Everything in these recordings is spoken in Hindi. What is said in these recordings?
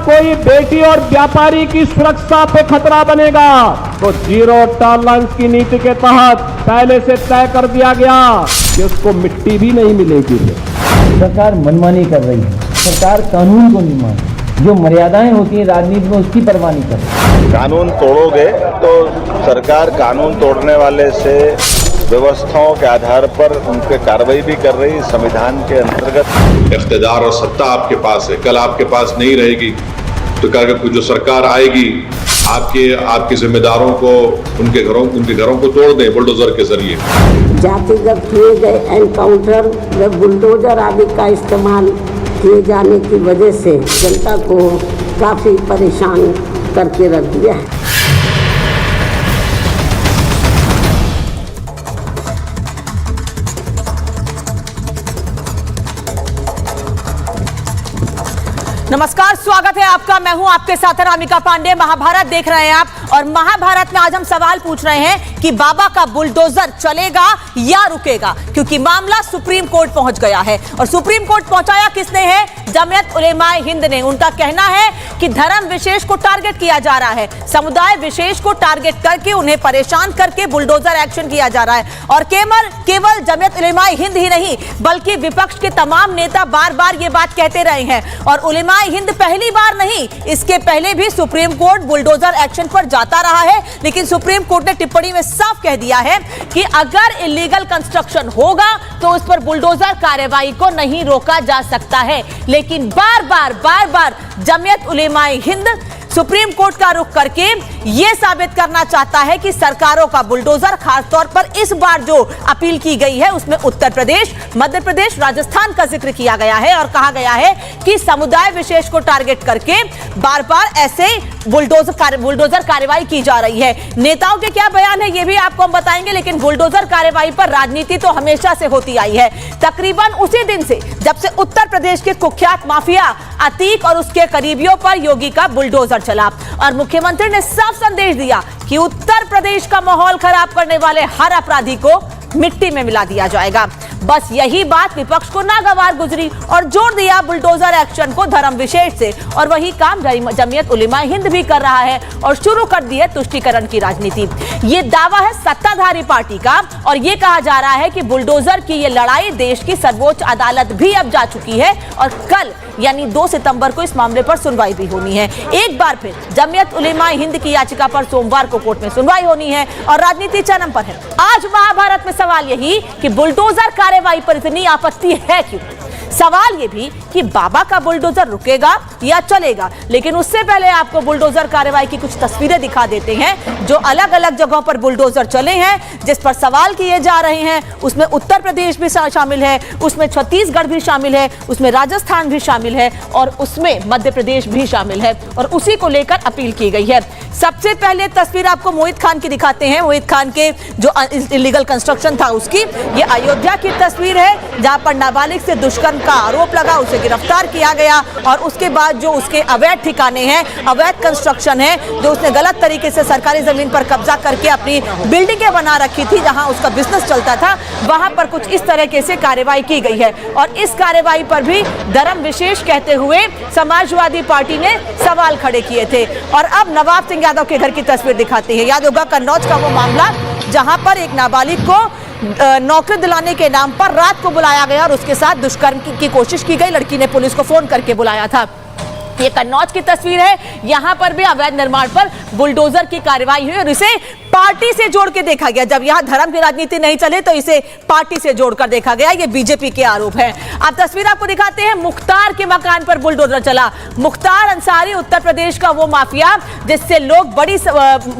कोई बेटी और व्यापारी की सुरक्षा पे खतरा बनेगा तो जीरो टॉलरेंस की नीति के तहत पहले से तय कर दिया गया कि उसको मिट्टी भी नहीं मिलेगी। सरकार मनमानी कर रही है, सरकार कानून को नहीं मान, जो मर्यादाएं होती हैं राजनीति में उसकी परवाह नहीं कर रही। कानून तोड़ोगे तो सरकार कानून तोड़ने वाले से व्यवस्थाओं के आधार पर उनके कार्रवाई भी कर रही, संविधान के अंतर्गत। इख्तिदार और सत्ता आपके पास है, कल आपके पास नहीं रहेगी तो क्या जो सरकार आएगी आपके जिम्मेदारों को उनके घरों को तोड़ दें बुलडोजर के जरिए। जातिगत किए गए एनकाउंटर व बुलडोजर आदि का इस्तेमाल किए जाने की वजह से जनता को काफी परेशान करके रख दिया है। नमस्कार, स्वागत है आपका। मैं हूं आपके साथ रामिका पांडे। महाभारत देख रहे हैं आप और महाभारत में आज हम सवाल पूछ रहे हैं कि बाबा का बुलडोजर चलेगा या रुकेगा, क्योंकि मामला सुप्रीम कोर्ट पहुंच गया है। और सुप्रीम कोर्ट पहुंचाया किसने है? जमीयत उलेमाए हिंद ने। उनका कहना है कि धर्म विशेष को टारगेट किया जा रहा है, समुदाय विशेष को टारगेट करके उन्हें परेशान करके बुलडोजर एक्शन किया जा रहा है। और केवल जमीयत उलेमाए हिंद ही नहीं बल्कि विपक्ष के तमाम नेता बार बार ये बात कहते रहे हैं। और उलेमाए हिंद पहली बार नहीं, इसके पहले भी सुप्रीम कोर्ट बुलडोजर एक्शन पर जाता रहा है। लेकिन सुप्रीम कोर्ट ने टिप्पणी में साफ कह दिया है कि अगर इलीगल कंस्ट्रक्शन होगा तो उस पर बुलडोजर कार्रवाई को नहीं रोका जा सकता है। लेकिन बार बार जमीयत उलेमाए हिंद सुप्रीम कोर्ट का रुख करके यह साबित करना चाहता है कि सरकारों का बुलडोजर, खासतौर पर इस बार जो अपील की गई है उसमें उत्तर प्रदेश, मध्य प्रदेश, राजस्थान का जिक्र किया गया है और कहा गया है कि समुदाय विशेष को टारगेट करके बार बार ऐसे बुलडोजर कार्रवाई की जा रही है। नेताओं के क्या बयान है ये भी आपको हम बताएंगे, लेकिन बुलडोजर कार्रवाई पर राजनीति तो हमेशा से होती आई है। तकरीबन उसी दिन से जब से उत्तर प्रदेश के कुख्यात माफिया अतीक और उसके करीबियों पर योगी का बुलडोजर चला और मुख्यमंत्री ने साफ संदेश दिया कि उत्तर प्रदेश का माहौल खराब करने वाले हर अपराधी को मिट्टी में मिला दिया जाएगा। बस यही बात विपक्ष को नागवार गुजरी और जोड़ दिया बुलडोजर एक्शन को धर्म विशेष से। और वही काम जमीयत उलेमाए हिंद भी कर रहा है और शुरू कर दी है तुष्टीकरण की राजनीति। ये दावा है सत्ताधारी पार्टी का और ये कहा जा रहा है कि बुलडोजर की ये लड़ाई देश की सर्वोच्च अदालत भी अब जा चुकी है और कल यानी 2 सितंबर को इस मामले पर सुनवाई भी होनी है। एक बार फिर जमीयत उलेमाए हिंद की याचिका पर सोमवार को कोर्ट में सुनवाई होनी है और राजनीति चरम पर है। आज महाभारत में सवाल यही कि बुलडोजर कार्रवाई पर इतनी आपत्ति है क्यों? सवाल ये भी कि बाबा का बुलडोजर रुकेगा या चलेगा। लेकिन उससे पहले आपको बुलडोजर कार्रवाई की कुछ तस्वीरें दिखा देते हैं जो अलग अलग जगहों पर बुलडोजर चले हैं, जिस पर सवाल किए जा रहे हैं। उसमें उत्तर प्रदेश भी शामिल है, उसमें छत्तीसगढ़ भी शामिल है, उसमें राजस्थान भी शामिल है और उसमें मध्य प्रदेश भी शामिल है और उसी को लेकर अपील की गई है। सबसे पहले तस्वीर आपको मोहित खान की दिखाते हैं। मोहित खान के जो इलीगल कंस्ट्रक्शन था उसकी, ये अयोध्या की तस्वीर है जहां पर नाबालिग से दुष्कर्म का आरोप लगा, उसे गिरफ्तार किया गया और उसके बाद जो उसके अवैध ठिकाने हैं, अवैध कंस्ट्रक्शन है, जो उसने गलत तरीके से सरकारी जमीन पर कब्जा करके अपनी बिल्डिंगें बना रखी थी जहां उसका बिजनेस चलता था, वहां पर कुछ इस तरीके से कार्रवाई की गई है। और इस कार्रवाई पर भी धर्म विशेष कहते हुए समाजवादी पार्टी ने सवाल खड़े किए थे। और अब नवाब सिंह यादव के घर की तस्वीर दिखाते हैं। याद होगा कन्नौज का वो मामला जहां पर एक नाबालिग को नौकरी दिलाने के नाम पर रात को बुलाया गया और उसके साथ दुष्कर्म की कोशिश की गई। लड़की ने पुलिस को फोन करके बुलाया था। ये कन्नौज की तस्वीर है। यहां पर भी अवैध निर्माण पर बुलडोजर की कार्रवाई हुई और इसे पार्टी से जोड़ के देखा गया। जब यहां धर्म की राजनीति नहीं चले तो इसे पार्टी से जोड़कर देखा गया। ये बीजेपी के आरोप है। अब तस्वीर आपको दिखाते हैं मुख्तार के मकान पर बुलडोजर चला। मुख्तार अंसारी उत्तर प्रदेश का वो माफिया जिससे लोग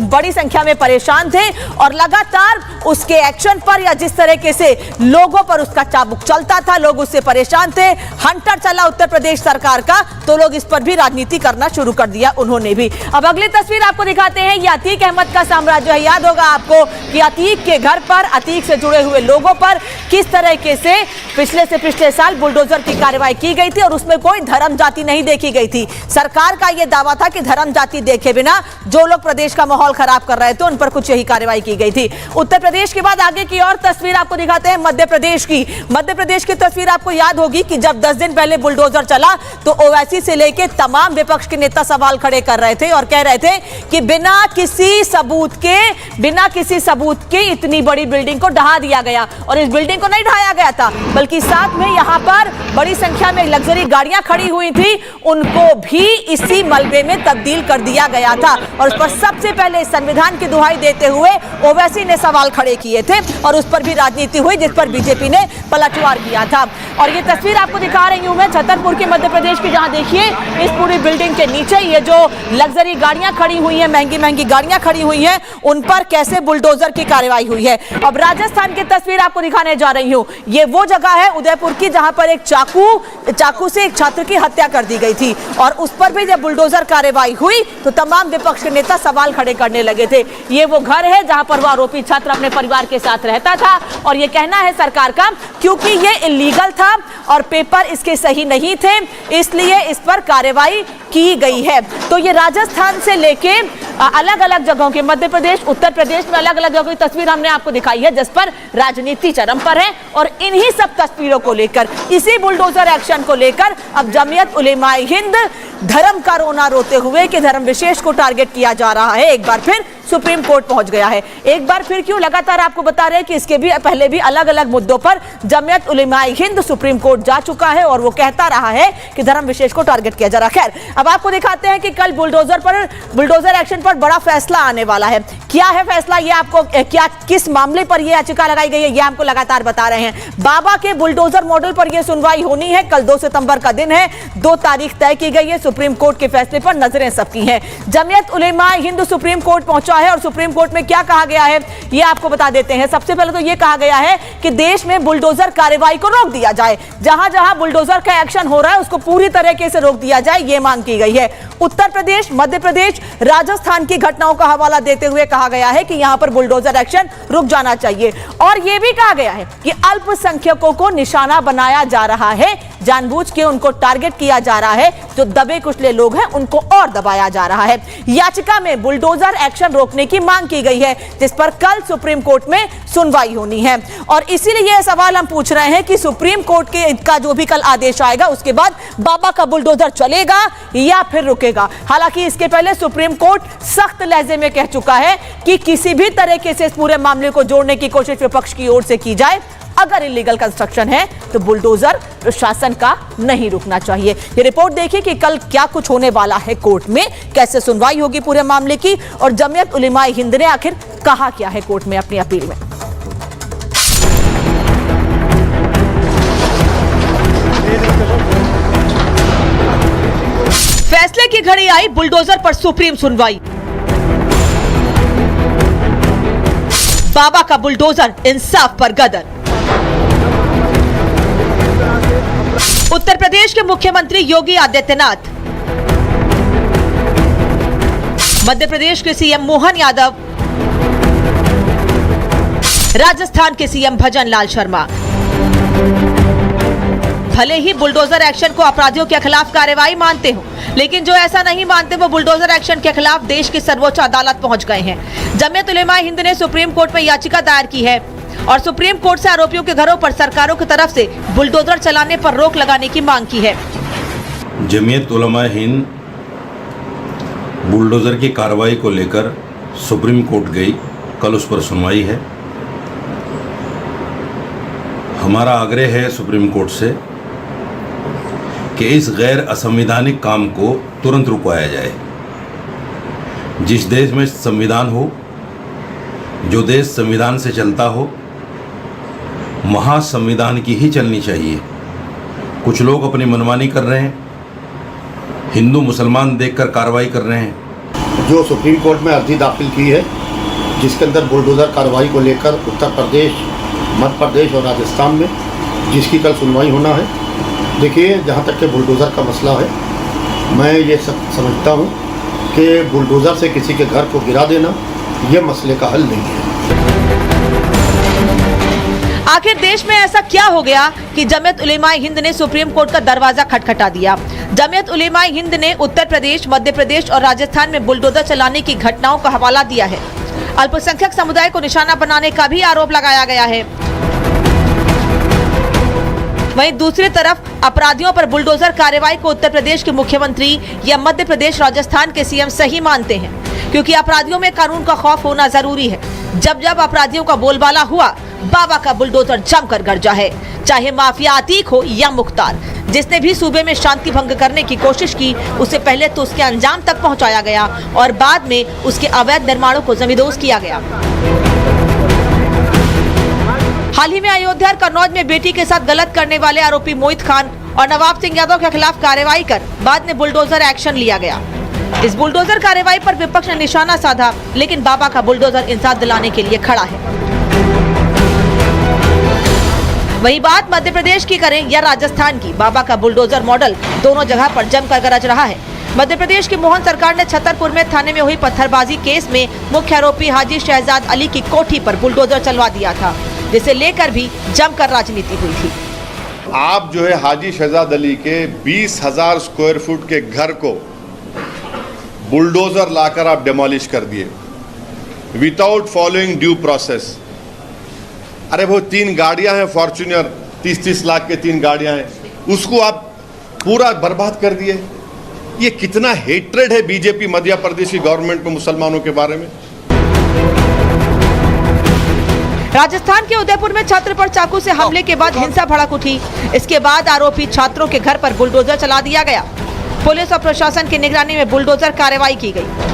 बड़ी संख्या में परेशान थे और लगातार उसके एक्शन पर या जिस तरीके से लोगों पर उसका चाबुक चलता था, लोग उससे परेशान थे। हंटर चला उत्तर प्रदेश सरकार का तो लोग इस पर भी राजनीति करना शुरू कर दिया उन्होंने भी। अब अगली तस्वीर आपको दिखाते हैं। ये अतीक अहमद का साम्राज्य है। याद होगा आपको कि अतीक के घर पर, अतीक से जुड़े हुए लोगों पर किस तरीके से पिछले साल बुलडोजर की कार्रवाई की गई थी और उसमें कोई धर्म जाति नहीं देखी गई थी। सरकार का यह दावा था कि धर्म जाति देखे बिना जो लोग प्रदेश का माहौल खराब कर रहे थे उन पर कुछ यही कार्रवाई की गई थी। उत्तर प्रदेश के बाद आगे की और तस्वीर आपको दिखाते हैं मध्य प्रदेश की। मध्य प्रदेश की तस्वीर आपको याद होगी कि जब 10 दिन पहले बुलडोजर चला तो ओवैसी से लेकर तमाम विपक्ष के नेता सवाल खड़े कर रहे थे और कह रहे थे कि बिना किसी सबूत के इतनी बड़ी बिल्डिंग को ढहा दिया गया। और इस बिल्डिंग को नहीं ढहाया गया था बल्कि साथ में यहां पर बड़ी संख्या में लग्जरी गाड़ियां खड़ी हुई थी, उनको भी इसी मलबे में तब्दील कर दिया गया था। और उस पर सबसे पहले संविधान की दुहाई देते हुए ओवैसी ने सवाल खड़े किए थे और उस पर भी राजनीति हुई जिस पर बीजेपी ने पलटवार किया था। और ये तस्वीर आपको दिखा रही हूं मैं छतरपुर के मध्य प्रदेश की, जहां देखिए इस पूरी बिल्डिंग के नीचे ये जो लग्जरी गाड़ियां खड़ी हुई हैं, महंगी महंगी गाड़ियां खड़ी हुई हैं, उन पर कैसे बुलडोजर की कार्रवाई हुई है। अब राजस्थान की तस्वीर आपको दिखाने जा रही हूं। ये वो जगह है उदयपुर की जहां पर एक चाकू से एक छात्र की हत्या कर दी गई थी और उस पर भी जब बुलडोजर कार्रवाई हुई तो तमाम विपक्ष के नेता सवाल खड़े करने लगे थे। ये वो घर है जहां पर वो आरोपी छात्र अपने परिवार के साथ रहता था और ये कहना है सरकार का क्योंकि ये इलीगल था और पेपर इसके सही नहीं थे इसलिए इस पर कार्रवाई की गई है। तो ये राजस्थान से लेके अलग अलग जगहों के, मध्य प्रदेश, उत्तर प्रदेश में अलग अलग जगहों की तस्वीर हमने आपको दिखाई है जिस पर राजनीति चरम पर है। और इन्हीं सब तस्वीरों को लेकर, इसी बुलडोजर एक्शन को लेकर अब जमीयत उलेमाए हिंद धर्म का रोना रोते हुए कि धर्म विशेष को टारगेट किया जा रहा है, एक बार फिर सुप्रीम कोर्ट पहुंच गया है। एक बार फिर क्यों, लगातार आपको बता रहे हैं कि इसके भी पहले भी अलग अलग मुद्दों पर जमीयत उलेमाए हिंद सुप्रीम कोर्ट जा चुका है और वो कहता रहा है कि धर्म विशेष को टारगेट किया जा रहा है। खैर, अब आपको दिखाते हैं कि कल बुलडोजर एक्शन पर बड़ा फैसला आने वाला है। क्या है फैसला, ये आपको किस मामले पर यह याचिका लगाई गई है ये हमको लगातार बता रहे हैं। बाबा के बुलडोजर मॉडल पर यह सुनवाई होनी है। कल 2 सितंबर का दिन है, 2 तारीख तय की गई है। सुप्रीम कोर्ट के फैसले पर नजरें सबकी हैं। जमीयत उलेमाए हिंद सुप्रीम कोर्ट पहुंचा है और सुप्रीम कोर्ट में क्या कहा गया है ये आपको बता देते हैं। सबसे पहले तो यह कहा गया है कि देश में बुलडोजर कार्रवाई को रोक दिया जाए, जहां जहां बुलडोजर का एक्शन हो रहा है उसको पूरी तरीके से रोक दिया जाए, यह मांग की गई है। उत्तर प्रदेश, मध्य प्रदेश, राजस्थान की घटनाओं का हवाला देते हुए कहा गया है कि यहां पर बुलडोजर एक्शन रुक जाना चाहिए। और यह भी कहा गया है कि अल्पसंख्यकों को निशाना बनाया जा रहा है, जानबूझ के उनको टारगेट किया जा रहा है, जो दबे कुचले लोग हैं उनको और दबाया जा रहा है। याचिका में बुलडोजर एक्शन रोकने की मांग की गई है जिस पर कल सुप्रीम कोर्ट में सुनवाई होनी है। और इसीलिए यह सवाल हम पूछ रहे हैं कि सुप्रीम कोर्ट का जो भी कल आदेश आएगा उसके बाद बाबा का बुलडोजर चलेगा या फिर रुकेगा। हालांकि इसके पहले सुप्रीम कोर्ट सख्त लहजे में कह चुका है कि किसी भी तरीके से इस पूरे मामले को जोड़ने की कोशिश विपक्ष की ओर से की जाए, अगर इलीगल कंस्ट्रक्शन है तो बुलडोजर प्रशासन का नहीं रुकना चाहिए। ये रिपोर्ट देखिए कि कल क्या कुछ होने वाला है कोर्ट में, कैसे सुनवाई होगी पूरे मामले की और जमीयत उलेमाए हिंद ने आखिर कहा क्या है कोर्ट में अपनी अपील में। फैसले की घड़ी आई, बुलडोजर पर सुप्रीम सुनवाई। बाबा का बुलडोजर इंसाफ पर गदर। उत्तर प्रदेश के मुख्यमंत्री योगी आदित्यनाथ, मध्य प्रदेश के सीएम मोहन यादव, राजस्थान के सीएम भजन लाल शर्मा। भले ही बुलडोजर एक्शन को अपराधियों के खिलाफ कार्रवाई मानते हो, लेकिन जो ऐसा नहीं मानते वो बुलडोजर एक्शन के खिलाफ देश की सर्वोच्च अदालत पहुंच गए हैं। जमीयत उलेमाए हिंद ने सुप्रीम कोर्ट में याचिका दायर की है और सुप्रीम कोर्ट से आरोपियों के घरों पर सरकारों की तरफ से बुलडोजर चलाने पर रोक लगाने की मांग की है। जमीयत उलेमाए हिंद बुलडोजर की कार्रवाई को लेकर सुप्रीम कोर्ट गई, कल उस पर सुनवाई है। हमारा आग्रह है सुप्रीम कोर्ट से कि इस गैर असंवैधानिक काम को तुरंत रुकवाया जाए। जिस देश में संविधान हो, जो देश संविधान से चलता हो, वहाँ संविधान की ही चलनी चाहिए। कुछ लोग अपनी मनमानी कर रहे हैं, हिंदू मुसलमान देखकर कार्रवाई कर रहे हैं। जो सुप्रीम कोर्ट में अर्जी दाखिल की है जिसके अंदर बुलडोज़र कार्रवाई को लेकर उत्तर प्रदेश, मध्य प्रदेश और राजस्थान में जिसकी कल सुनवाई होना है। देखिए, जहाँ तक के बुलडोज़र का मसला है, मैं ये समझता हूँ कि बुलडोज़र से किसी के घर को गिरा देना ये मसले का हल नहीं है। आखिर देश में ऐसा क्या हो गया कि जमीयत उलेमाए हिंद ने सुप्रीम कोर्ट का दरवाजा खटखटा दिया। जमीयत उलेमाए हिंद ने उत्तर प्रदेश, मध्य प्रदेश और राजस्थान में बुलडोजर चलाने की घटनाओं का हवाला दिया है। अल्पसंख्यक समुदाय को निशाना बनाने का भी आरोप लगाया गया है। वहीं दूसरी तरफ अपराधियों पर बुलडोजर कार्रवाई को उत्तर प्रदेश के मुख्यमंत्री या मध्य प्रदेश, राजस्थान के सीएम सही मानते हैं, क्योंकि अपराधियों में कानून का खौफ होना जरूरी है। जब जब अपराधियों का बोलबाला हुआ, बाबा का बुलडोजर जमकर गरजा है, चाहे माफिया अतीक हो या मुख्तार। जिसने भी सूबे में शांति भंग करने की कोशिश की, उसे पहले तो उसके अंजाम तक पहुंचाया गया और बाद में उसके अवैध निर्माणों को जमींदोज किया गया। हाल ही में अयोध्या और कन्नौज में बेटी के साथ गलत करने वाले आरोपी मोहित खान और नवाब सिंह यादव के खिलाफ कार्रवाई कर बाद में बुलडोजर एक्शन लिया गया। इस बुलडोजर कार्रवाई पर विपक्ष ने निशाना साधा, लेकिन बाबा का बुलडोजर इंसाफ दिलाने के लिए खड़ा है। वही बात मध्य प्रदेश की करें या राजस्थान की, बाबा का बुलडोजर मॉडल दोनों जगह पर जमकर गरज रहा है। मध्य प्रदेश की मोहन सरकार ने छतरपुर में थाने में हुई पत्थरबाजी केस में मुख्य आरोपी हाजी शहजाद अली की कोठी पर बुलडोजर चलवा दिया था, जिसे लेकर भी जमकर राजनीति हुई थी। आप जो है हाजी शहजाद अली के 20,000 स्क्वायर फुट के घर को बुलडोजर लाकर आप डेमोलिश कर दिए विदाउट फॉलोइंग ड्यू प्रोसेस। अरे वो 3 गाड़ियां हैं फॉर्च्यूनर, 30-30 लाख के 3 गाड़ियां हैं, उसको आप पूरा बर्बाद कर दिए। ये कितना हेट्रेड है बीजेपी मध्य प्रदेश की गवर्नमेंट में मुसलमानों के बारे में। राजस्थान के उदयपुर में छात्र पर चाकू से हमले के बाद हिंसा भड़क उठी। इसके बाद आरोपी छात्रों के घर पर बुलडोजर चला दिया गया। पुलिस और प्रशासन की निगरानी में बुलडोजर कार्रवाई की गई।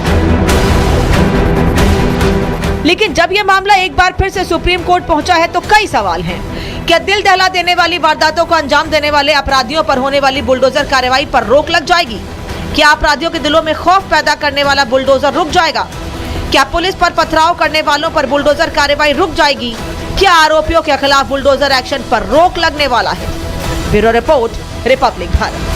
लेकिन जब यह मामला एक बार फिर से सुप्रीम कोर्ट पहुंचा है तो कई सवाल हैं। क्या दिल दहला देने वाली वारदातों को अंजाम देने वाले अपराधियों पर होने वाली बुलडोजर कार्रवाई पर रोक लग जाएगी? क्या अपराधियों के दिलों में खौफ पैदा करने वाला बुलडोजर रुक जाएगा? क्या पुलिस पर पथराव करने वालों पर बुलडोजर कार्रवाई रुक जाएगी? क्या आरोपियों के खिलाफ बुलडोजर एक्शन पर रोक लगने वाला है? Bureau report, Republic Bharat.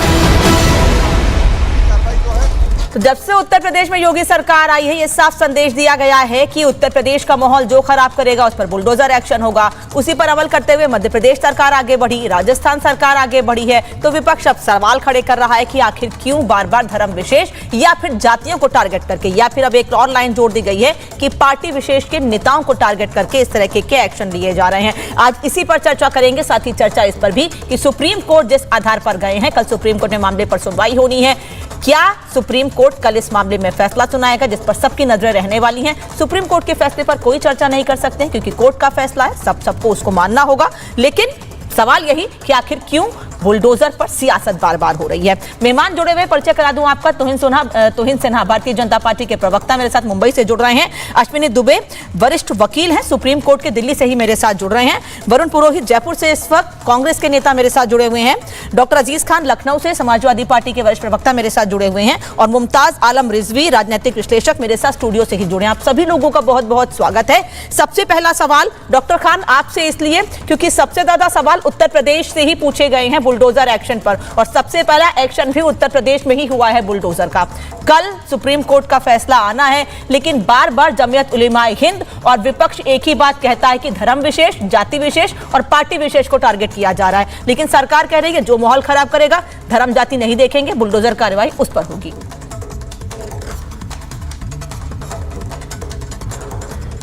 तो जब से उत्तर प्रदेश में योगी सरकार आई है, ये साफ संदेश दिया गया है कि उत्तर प्रदेश का माहौल जो खराब करेगा उस पर बुलडोजर एक्शन होगा। उसी पर अमल करते हुए मध्य प्रदेश सरकार आगे बढ़ी, राजस्थान सरकार आगे बढ़ी है। तो विपक्ष अब सवाल खड़े कर रहा है कि आखिर क्यों बार बार धर्म विशेष या फिर जातियों को टारगेट करके, या फिर अब एक और लाइन जोड़ दी गई है कि पार्टी विशेष के नेताओं को टारगेट करके इस तरह के एक्शन लिए जा रहे हैं। आज इसी पर चर्चा करेंगे, साथ ही चर्चा इस पर भी कि सुप्रीम कोर्ट जिस आधार पर गए हैं, कल सुप्रीम कोर्ट में मामले पर सुनवाई होनी है। क्या सुप्रीम कोर्ट कल इस मामले में फैसला सुनाएगा जिस पर सबकी नजरें रहने वाली हैं? सुप्रीम कोर्ट के फैसले पर कोई चर्चा नहीं कर सकते हैं क्योंकि कोर्ट का फैसला है, सबको उसको मानना होगा। लेकिन सवाल यही कि आखिर क्यों बुलडोजर पर सियासत बार बार हो रही है। मेहमान जुड़े हुए, परिचय करा दूं आपका। तोहिन सिन्हा भारतीय जनता पार्टी के प्रवक्ता मेरे साथ मुंबई से जुड़ रहे हैं। अश्विनी दुबे वरिष्ठ वकील हैं, सुप्रीम कोर्ट के दिल्ली से ही मेरे साथ जुड़ रहे हैं। वरुण पुरोहित जयपुर से इस वक्त कांग्रेस के नेता मेरे साथ जुड़े हुए हैं। डॉक्टर अजीज खान लखनऊ से समाजवादी पार्टी के वरिष्ठ प्रवक्ता मेरे साथ जुड़े हुए हैं। और मुमताज आलम रिजवी राजनीतिक विश्लेषक मेरे साथ स्टूडियो से ही जुड़े हैं। आप सभी लोगों का बहुत बहुत स्वागत है। सबसे पहला सवाल डॉक्टर खान आपसे इसलिए क्योंकि सबसे ज्यादा सवाल उत्तर प्रदेश से ही पूछे गए हैं बुलडोजर एक्शन पर, और सबसे पहला एक्शन भी उत्तर प्रदेश में ही हुआ है बुलडोजर का। कल सुप्रीम कोर्ट का फैसला आना है, लेकिन बार बार जमीयत उलेमाए हिंद और विपक्ष एक ही बात कहता है कि धर्म विशेष, जाति विशेष और पार्टी विशेष को टारगेट किया जा रहा है। लेकिन सरकार कह रही है जो माहौल खराब करेगा धर्म जाति नहीं देखेंगे, बुलडोजर कार्रवाई उस पर होगी।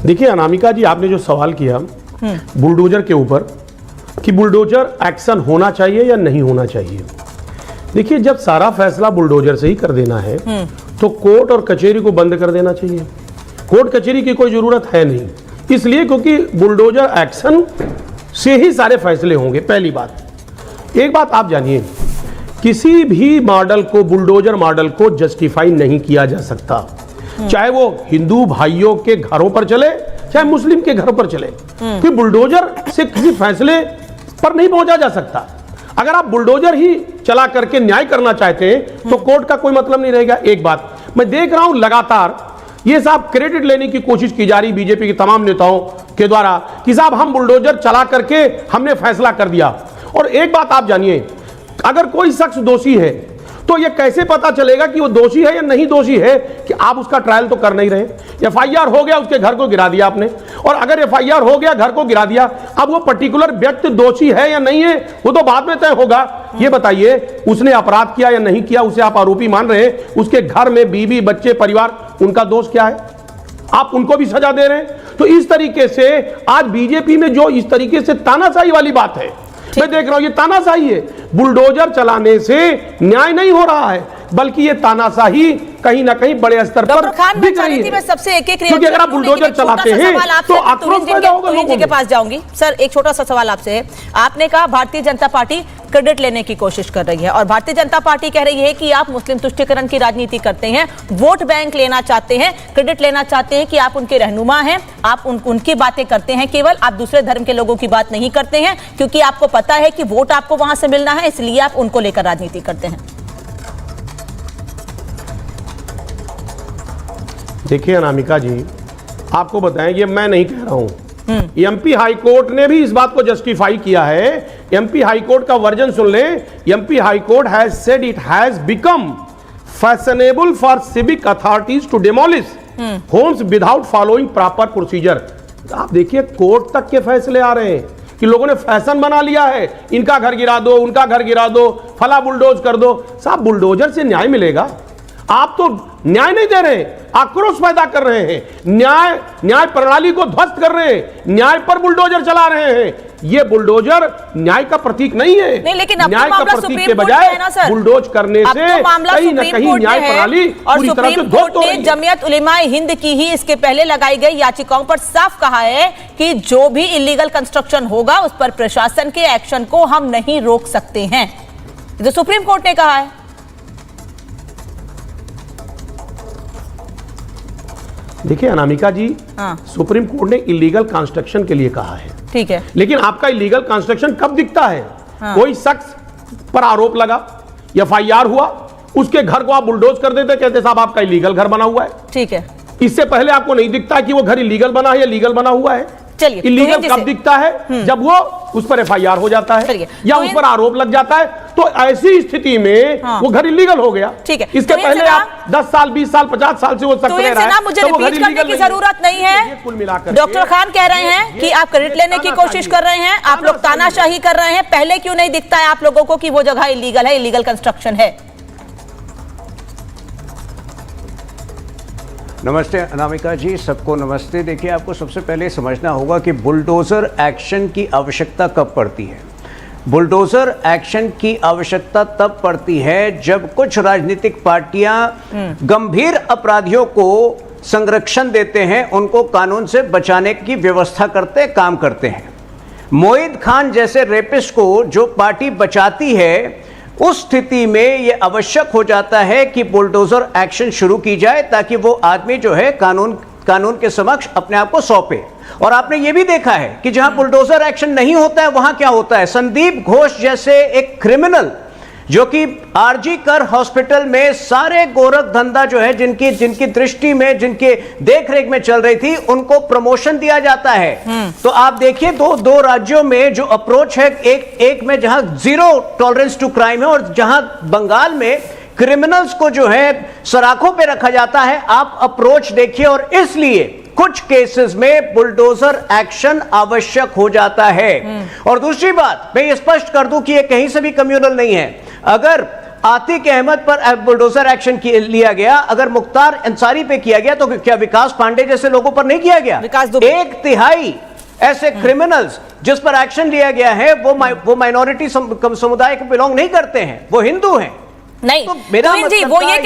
देखिए अनामिका जी, आपने जो सवाल किया बुलडोजर के ऊपर कि बुलडोजर एक्शन होना चाहिए या नहीं होना चाहिए, देखिए जब सारा फैसला बुलडोजर से ही कर देना है तो कोर्ट और कचहरी को बंद कर देना चाहिए। कोर्ट कचहरी की कोई जरूरत है नहीं, इसलिए क्योंकि बुलडोजर एक्शन से ही सारे फैसले होंगे। पहली बात, एक बात आप जानिए, किसी भी मॉडल को, बुलडोजर मॉडल को जस्टिफाई नहीं किया जा सकता, चाहे वो हिंदू भाइयों के घरों पर चले चाहे मुस्लिम के घरों पर चले, कि बुलडोजर से किसी फैसले पर नहीं पहुंचा जा सकता। अगर आप बुलडोजर ही चला करके न्याय करना चाहते हैं तो कोर्ट का कोई मतलब नहीं रहेगा। एक बात मैं देख रहा हूं, लगातार ये साहब क्रेडिट लेने की कोशिश की जा रही बीजेपी के तमाम नेताओं के द्वारा कि साहब हम बुलडोजर चला करके हमने फैसला कर दिया। और एक बात आप जानिए, अगर कोई शख्स दोषी है तो ये कैसे पता चलेगा कि वो दोषी है या नहीं दोषी है कि आप उसका ट्रायल तो कर नहीं रहे। एफआईआर हो गया, उसके घर को गिरा दिया आपने, और अगर एफआईआर हो गया, घर को गिरा दिया, अब वो पर्टिकुलर व्यक्ति दोषी है या नहीं है वो तो बाद में तय होगा। ये बताइए, उसने अपराध किया या नहीं किया, उसे आप आरोपी मान रहे हैं, उसके घर में बीवी बच्चे परिवार, उनका दोष क्या है? आप उनको भी सजा दे रहे हैं। तो इस तरीके से आज बीजेपी में जो इस तरीके से तानाशाही वाली बात है, मैं देख रहा हूं, ये तानाशाही है। बुलडोजर चलाने से न्याय नहीं हो रहा है, बल्कि ये तानाशाही कहीं ना कहीं बड़े स्तर पर दिख रही है। मैं सबसे एक क्योंकि अगर आप बुलडोजर चलाते हैं तो आक्रोश पैदा होगा लोगों जी के पास जाऊंगी। सर, एक छोटा सा सवाल आपसे है। आपने कहा भारतीय जनता पार्टी क्रेडिट लेने की कोशिश कर रही है, और भारतीय जनता पार्टी कह रही है कि आप मुस्लिम तुष्टीकरण की राजनीति करते हैं, वोट बैंक लेना चाहते हैं, क्रेडिट लेना चाहते हैं कि आप उनके रहनुमा हैं, आप उनकी बातें करते हैं, केवल आप दूसरे धर्म के लोगों की बात नहीं करते हैं, क्योंकि आपको पता है कि वोट आपको वहां से मिलना है, इसलिए आप उनको लेकर राजनीति करते हैं। देखिए अनामिका जी, आपको बताएं, ये मैं नहीं कह रहा हूं, एमपी हाई कोर्ट ने भी इस बात को जस्टिफाई किया है। एमपी हाई कोर्ट का वर्जन सुन लें। MP high court has said it has become fashionable for civic authorities to demolish homes without following proper procedure. आप देखिए, कोर्ट तक के फैसले आ रहे हैं कि लोगों ने फैशन बना लिया है, इनका घर गिरा दो, उनका घर गिरा दो, फला बुलडोज कर दो। साहब, बुलडोजर से न्याय मिलेगा? आप तो न्याय नहीं दे रहे, आक्रोश पैदा कर रहे हैं, न्याय प्रणाली को ध्वस्त कर रहे हैं, न्याय पर बुलडोजर चला रहे हैं। ये बुलडोजर न्याय का प्रतीक नहीं है। नहीं, लेकिन न्याय का प्रतीक के बजाय बुलडोज करने से कहीं ना कहीं न्याय प्रणाली पूरी तरह से ध्वस्त हो रही है। जमीयत उलेमाए हिंद की ही इसके पहले लगाई गई याचिकाओं पर साफ कहा है कि जो भी इलीगल कंस्ट्रक्शन होगा उस पर प्रशासन के एक्शन को हम नहीं रोक सकते हैं, जो सुप्रीम कोर्ट ने कहा है। देखिए अनामिका जी, सुप्रीम कोर्ट ने इलीगल कंस्ट्रक्शन के लिए कहा है, ठीक है, लेकिन आपका इलीगल कंस्ट्रक्शन कब दिखता है? कोई शख्स पर आरोप लगा, एफआईआर हुआ, उसके घर को आप बुलडोज कर देते, कहते साहब आपका इलीगल घर बना हुआ है, ठीक है। इससे पहले आपको नहीं दिखता कि वो घर इलीगल बना है या लीगल बना हुआ है। चलिए, इलीगल कब दिखता है? जब वो उस पर एफआईआर हो जाता है या उस पर आरोप लग जाता है, तो ऐसी स्थिति में वो घर इलीगल हो गया। ठीक है, इसके पहले आप 10 साल 20 साल 50 साल से वो शख्स रह रहा है, मुझे रिपीट करने की जरूरत नहीं है। कुल मिलाकर डॉक्टर खान कह रहे हैं कि आप क्रेडिट लेने की कोशिश कर रहे हैं, आप लोग तानाशाही कर रहे हैं। पहले क्यों नहीं दिखता है आप लोगों को कि वो जगह इलीगल है, इलीगल कंस्ट्रक्शन है? नमस्ते अनामिका जी, सबको नमस्ते। देखिए, आपको सबसे पहले समझना होगा कि बुलडोज़र एक्शन की आवश्यकता कब पड़ती है। बुलडोज़र एक्शन की आवश्यकता तब पड़ती है जब कुछ राजनीतिक पार्टियां गंभीर अपराधियों को संरक्षण देते हैं, उनको कानून से बचाने की व्यवस्था करते काम करते हैं। मोहित खान जैसे रेपिस्ट को जो पार्टी बचाती है, उस स्थिति में यह आवश्यक हो जाता है कि बुलडोजर एक्शन शुरू की जाए, ताकि वो आदमी जो है कानून के समक्ष अपने आप को सौंपे। और आपने ये भी देखा है कि जहां बुलडोजर एक्शन नहीं होता है वहां क्या होता है। संदीप घोष जैसे एक क्रिमिनल जो कि आरजी कर हॉस्पिटल में सारे गोरख धंधा जो है जिनकी दृष्टि में, जिनके देखरेख में चल रही थी, उनको प्रमोशन दिया जाता है। तो आप देखिए, दो राज्यों में जो अप्रोच है, एक में जहां जीरो टॉलरेंस टू क्राइम है और जहां बंगाल में क्रिमिनल्स को जो है सराखों पे रखा जाता है। आप अप्रोच देखिए, और इसलिए कुछ केसेस में बुलडोजर एक्शन आवश्यक हो जाता है। और दूसरी बात मैं ये स्पष्ट कर दूं कि ये कहीं से भी कम्युनल नहीं है। अगर आतिक अहमद पर बुलडोजर एक्शन लिया गया, अगर मुख्तार अंसारी पे किया गया, तो क्या विकास पांडे जैसे लोगों पर नहीं किया गया? 1/3 ऐसे क्रिमिनल्स जिस पर एक्शन लिया गया है वो माइनॉरिटी समुदाय को बिलोंग नहीं करते हैं, वो हिंदू हैं। नहीं, तो मेरा मतलब जी, वो ये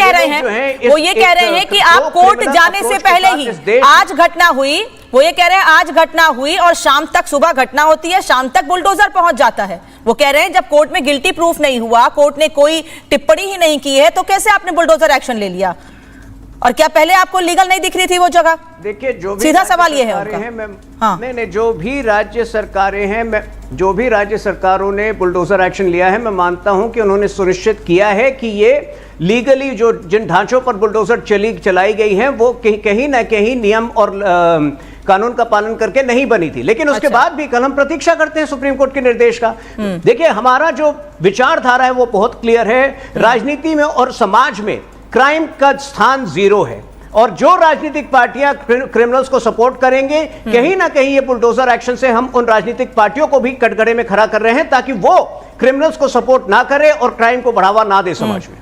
कह रहे हैं कि आप कोर्ट जाने से पहले ही आज घटना हुई, वो ये कह रहे हैं आज घटना हुई और शाम तक, सुबह घटना होती है, शाम तक बुलडोजर पहुंच जाता है। वो कह रहे हैं जब कोर्ट में गिल्टी प्रूफ नहीं हुआ, कोर्ट ने कोई टिप्पणी ही नहीं की है, तो कैसे आपने बुलडोजर एक्शन ले लिया? और क्या पहले आपको लीगल नहीं दिख रही थी वो जगह? देखिए, जो भी सीधा सवाल ये है उनका। नहीं, जो भी राज्य सरकारें हैं, जो भी राज्य सरकारों ने बुलडोजर एक्शन लिया है, मैं मानता हूं कि उन्होंने सुनिश्चित किया है कि ये लीगली जिन ढांचों पर बुलडोजर चलाई गई हैं वो कहीं ना कहीं नियम और कानून का पालन करके नहीं बनी थी, लेकिन उसके बाद भी कल हम प्रतीक्षा करते हैं सुप्रीम कोर्ट के निर्देश का। देखिए, हमारा जो विचारधारा है वो बहुत क्लियर है। राजनीति में और समाज में क्राइम का स्थान 0 है, और जो राजनीतिक पार्टियां क्रिमिनल्स को सपोर्ट करेंगे, कहीं ना कहीं ये बुलडोजर एक्शन से हम उन राजनीतिक पार्टियों को भी कटघरे में खड़ा कर रहे हैं, ताकि वो क्रिमिनल्स को सपोर्ट ना करे और क्राइम को बढ़ावा ना दे समाज में।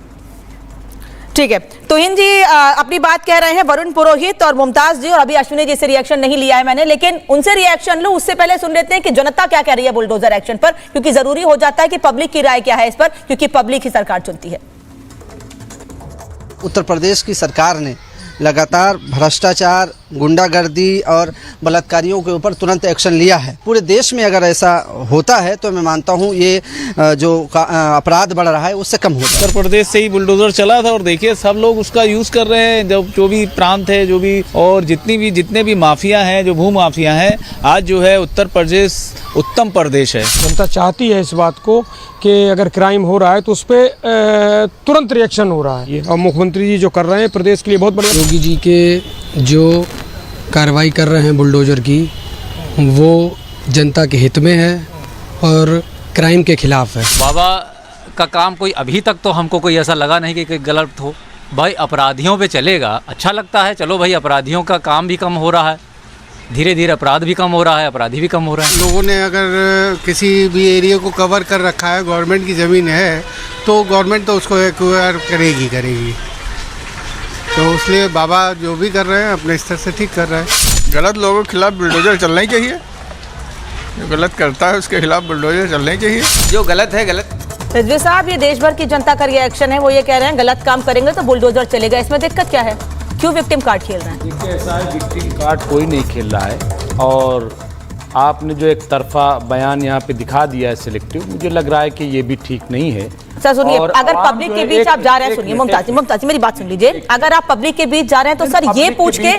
ठीक है, तो हिंद जी अपनी बात कह रहे हैं, वरुण पुरोहित और मुमताज जी, और अभी अश्विनी जी से रिएक्शन नहीं लिया है मैंने, लेकिन उनसे रिएक्शन लो। उससे पहले सुन लेते हैं कि जनता क्या कह रही है बुलडोजर एक्शन पर, क्योंकि जरूरी हो जाता है कि पब्लिक की राय क्या है इस पर, क्योंकि पब्लिक ही सरकार चुनती है। उत्तर प्रदेश की सरकार ने लगातार भ्रष्टाचार, गुंडागर्दी और बलात्कारियों के ऊपर तुरंत एक्शन लिया है। पूरे देश में अगर ऐसा होता है तो मैं मानता हूँ ये जो अपराध बढ़ रहा है उससे कम होगा। उत्तर प्रदेश से ही बुलडोजर चला था, और देखिए सब लोग उसका यूज कर रहे हैं। जो भी प्रांत है, जो भी और जितने भी माफिया हैं, जो भू माफिया हैं, आज जो है उत्तर प्रदेश उत्तम प्रदेश है। जनता चाहती है इस बात को कि अगर क्राइम हो रहा है तो उस पर तुरंत रिएक्शन हो रहा है, और मुख्यमंत्री जी जो कर रहे हैं प्रदेश के लिए बहुत बढ़िया। योगी जी के जो कार्रवाई कर रहे हैं बुलडोजर की, वो जनता के हित में है और क्राइम के खिलाफ है। बाबा का काम कोई अभी तक तो हमको कोई ऐसा लगा नहीं कि कोई गलत हो। भाई अपराधियों पे चलेगा, अच्छा लगता है, चलो भाई अपराधियों का काम भी कम हो रहा है, धीरे धीरे अपराध भी कम हो रहा है, अपराधी भी कम हो रहे हैं। लोगों ने अगर किसी भी एरिया को कवर कर रखा है, गवर्नमेंट की ज़मीन है, तो गवर्नमेंट तो उसको एक्वायर करेगी। तो इसलिए बाबा जो भी कर रहे हैं अपने स्तर से ठीक कर रहे हैं। गलत लोगों के खिलाफ बुलडोजर चलना ही चाहिए, जो गलत करता है उसके खिलाफ बुलडोजर चलना ही चाहिए। जो गलत है गलत। रिजवी साहब, ये देश भर की जनता का रिएक्शन है, वो ये कह रहे हैं गलत काम करेंगे तो बुलडोजर चलेगा, इसमें दिक्कत क्या है? क्यों विक्टिम कार्ड खेल रहे हैं? देखिए, ऐसा है, विक्टिम कार्ड कोई नहीं खेल रहा है, और आपने जो एक तरफा बयान यहाँ पे दिखा दिया है सिलेक्टिव, मुझे लग रहा है कि ये भी ठीक नहीं है। सर सुनिए, अगर पब्लिक के बीच आप जा रहे हैं, सुनिए मुमताज मेरी बात सुन लीजिए, अगर आप पब्लिक के बीच जा रहे हैं तो सर ये पूछ के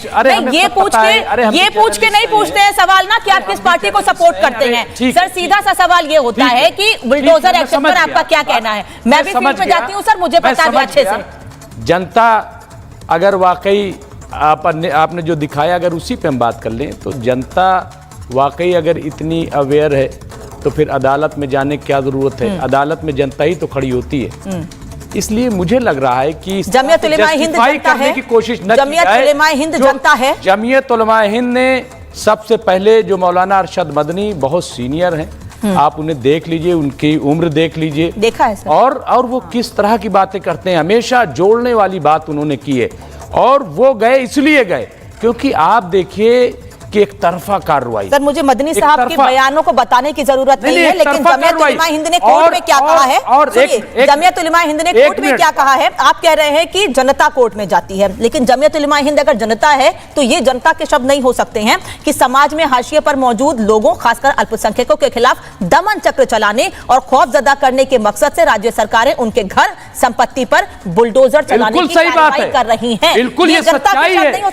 नहीं पूछते हैं सवाल ना कि आप किस पार्टी को सपोर्ट करते हैं। सर सीधा सा सवाल ये होता है कि बुलडोजर एक्शन पर आपका क्या कहना है? मैं भी फील्ड पे जाती हूँ सर, मुझे पता है अच्छे से। जनता अगर वाकई आपने जो दिखाया, अगर उसी पे हम बात कर लें, तो जनता वाकई अगर इतनी अवेयर है तो फिर अदालत में जाने की क्या जरूरत है? अदालत में जनता ही तो खड़ी होती है। इसलिए मुझे लग रहा है कि जमीयत उलेमाए हिंद जनता है, की कोशिश न जमीयत उलेमाए हिंद जनता है। जमीयत उलेमाए हिंद ने सबसे पहले, जो मौलाना अरशद मदनी बहुत सीनियर हैं, आप उन्हें देख लीजिए, उनकी उम्र देख लीजिए, देखा है सर। और वो किस तरह की बातें करते हैं, हमेशा जोड़ने वाली बात उन्होंने की है। और वो गए इसलिए गए क्योंकि आप देखिए कि एक तरफा कार्रवाई। सर मुझे मदनी साहब के बयानों को बताने की जरूरत नहीं है, लेकिन जमीयत उलेमाए हिंद ने कोर्ट में क्या कहा है, जमीयत उलेमाए हिंद ने कोर्ट में क्या कहा है? आप कह रहे हैं कि जनता कोर्ट में जाती है, लेकिन जमीयत उलेमाए हिंद अगर जनता है तो ये जनता के शब्द नहीं हो सकते हैं कि समाज में हाशिए पर मौजूद लोगों, खासकर अल्पसंख्यकों के खिलाफ दमन चक्र चलाने और खौफजदा करने के मकसद से राज्य सरकारें उनके घर, संपत्ति पर बुलडोजर चलाने की कार्रवाई कर रही हैं। बिल्कुल ये सच्चाई है,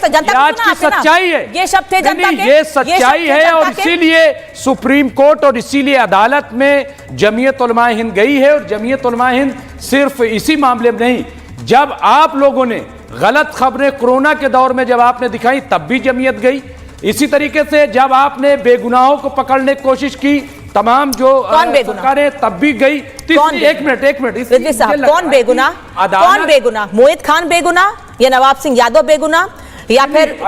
सच्चाई है, ये शब्द थे जनता के, ये सच्चाई है, और इसीलिए सुप्रीम कोर्ट और इसीलिए अदालत में जमीयत उलमाए हिंद गई है। और जमीयत उलमाए हिंद सिर्फ इसी मामले में नहीं, जब आप लोगों ने गलत खबरें कोरोना के दौर में जब आपने दिखाई तब भी जमीयत गई। इसी तरीके से जब आपने बेगुनाहों को पकड़ने की कोशिश की, तमाम जो सरकारें, तब भी गई। एक मिनट रिजवी साहब, कौन बेगुनाह? मोहित खान बेगुनाह या नवाब सिंह यादव बेगुनाह या फिर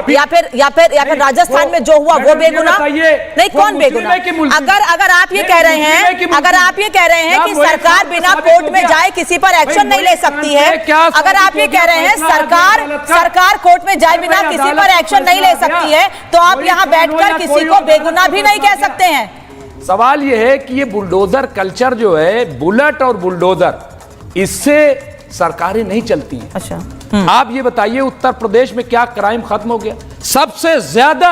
राजस्थान में जो हुआ वो बेगुनाह? नहीं, कौन बेगुनाह? अगर आप ये कह रहे हैं कि सरकार बिना कोर्ट में जाए किसी पर एक्शन नहीं ले सकती है, अगर आप ये कह रहे हैं सरकार कोर्ट में जाए बिना किसी पर एक्शन नहीं ले सकती है, तो आप यहाँ बैठकर किसी को बेगुनाह भी नहीं कह सकते हैं। सवाल यह है कि ये बुलडोजर कल्चर जो है, बुलेट और बुलडोजर, इससे सरकारें नहीं चलती हैं। अच्छा, आप ये बताइए उत्तर प्रदेश में क्या क्राइम खत्म हो गया? सबसे ज्यादा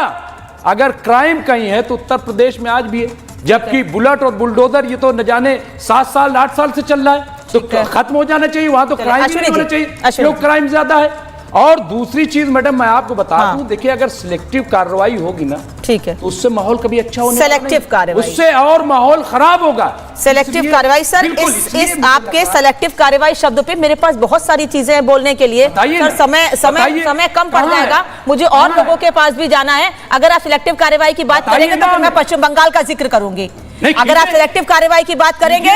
अगर क्राइम कहीं है तो उत्तर प्रदेश में आज भी है, जबकि बुलेट और बुलडोजर ये तो न जाने 7 साल 8 साल से चल रहा है। तो खत्म हो जाना चाहिए, वहां तो क्राइम नहीं होना चाहिए, क्यों क्राइम ज्यादा है? और दूसरी चीज मैडम मैं आपको बता दूं, देखिए अगर सिलेक्टिव कार्रवाई होगी ना, ठीक है, तो उससे माहौल कभी अच्छा होने वाला नहीं। सेलेक्टिव कार्रवाई, उससे और माहौल खराब होगा। सेलेक्टिव कार्रवाई सर, इस आपके सेलेक्टिव कार्रवाई शब्द पे मेरे पास बहुत सारी चीजें हैं बोलने के लिए सर, समय कम पड़ जाएगा, मुझे और लोगों के पास भी जाना है। अगर आप सिलेक्टिव कार्रवाई की बात करेंगे तो मैं पश्चिम बंगाल का जिक्र करूंगी। अगर आप सिलेक्टिव कार्रवाई की बात करेंगे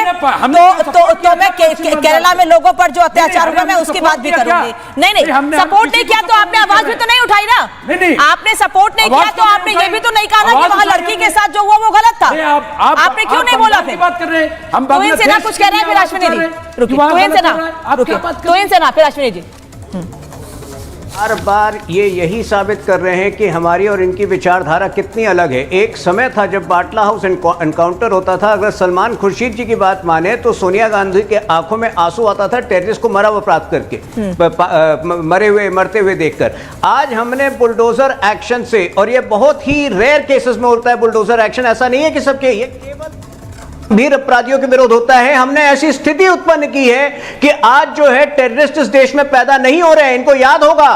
तो मैं केरला में लोगों पर जो अत्याचार हुआ मैं उसकी बात भी करूंगी। नहीं, सपोर्ट नहीं किया तो आपने आवाज भी तो नहीं उठाई ना। आपने सपोर्ट नहीं किया तो आपने ये भी तो नहीं कहा ना कि वहां लड़की के साथ जो हुआ वो गलत था। आपने क्यों नहीं बोला? फिर तुहिन सेना कुछ कह रहे हैं, फिर अश्विनी जी रुकिए, तुहिन सेना फिर अश्विनी जी। बार बार ये यही साबित कर रहे हैं कि हमारी और इनकी विचारधारा कितनी अलग है। एक समय था जब बाटला हाउस एनकाउंटर होता था, अगर सलमान खुर्शीद जी की बात माने तो सोनिया गांधी के आंखों में आंसू आता था टेररिस्ट को मरा अपराध करके, मरते हुए देखकर। आज हमने बुलडोजर एक्शन से, और ये बहुत ही रेयर केसेस में होता है बुलडोजर एक्शन, ऐसा नहीं है कि सबके, ये केवल वीर अपराधियों के विरोध होता है। हमने ऐसी स्थिति उत्पन्न की है कि आज जो है टेररिस्ट इस देश में पैदा नहीं हो रहे हैं। इनको याद होगा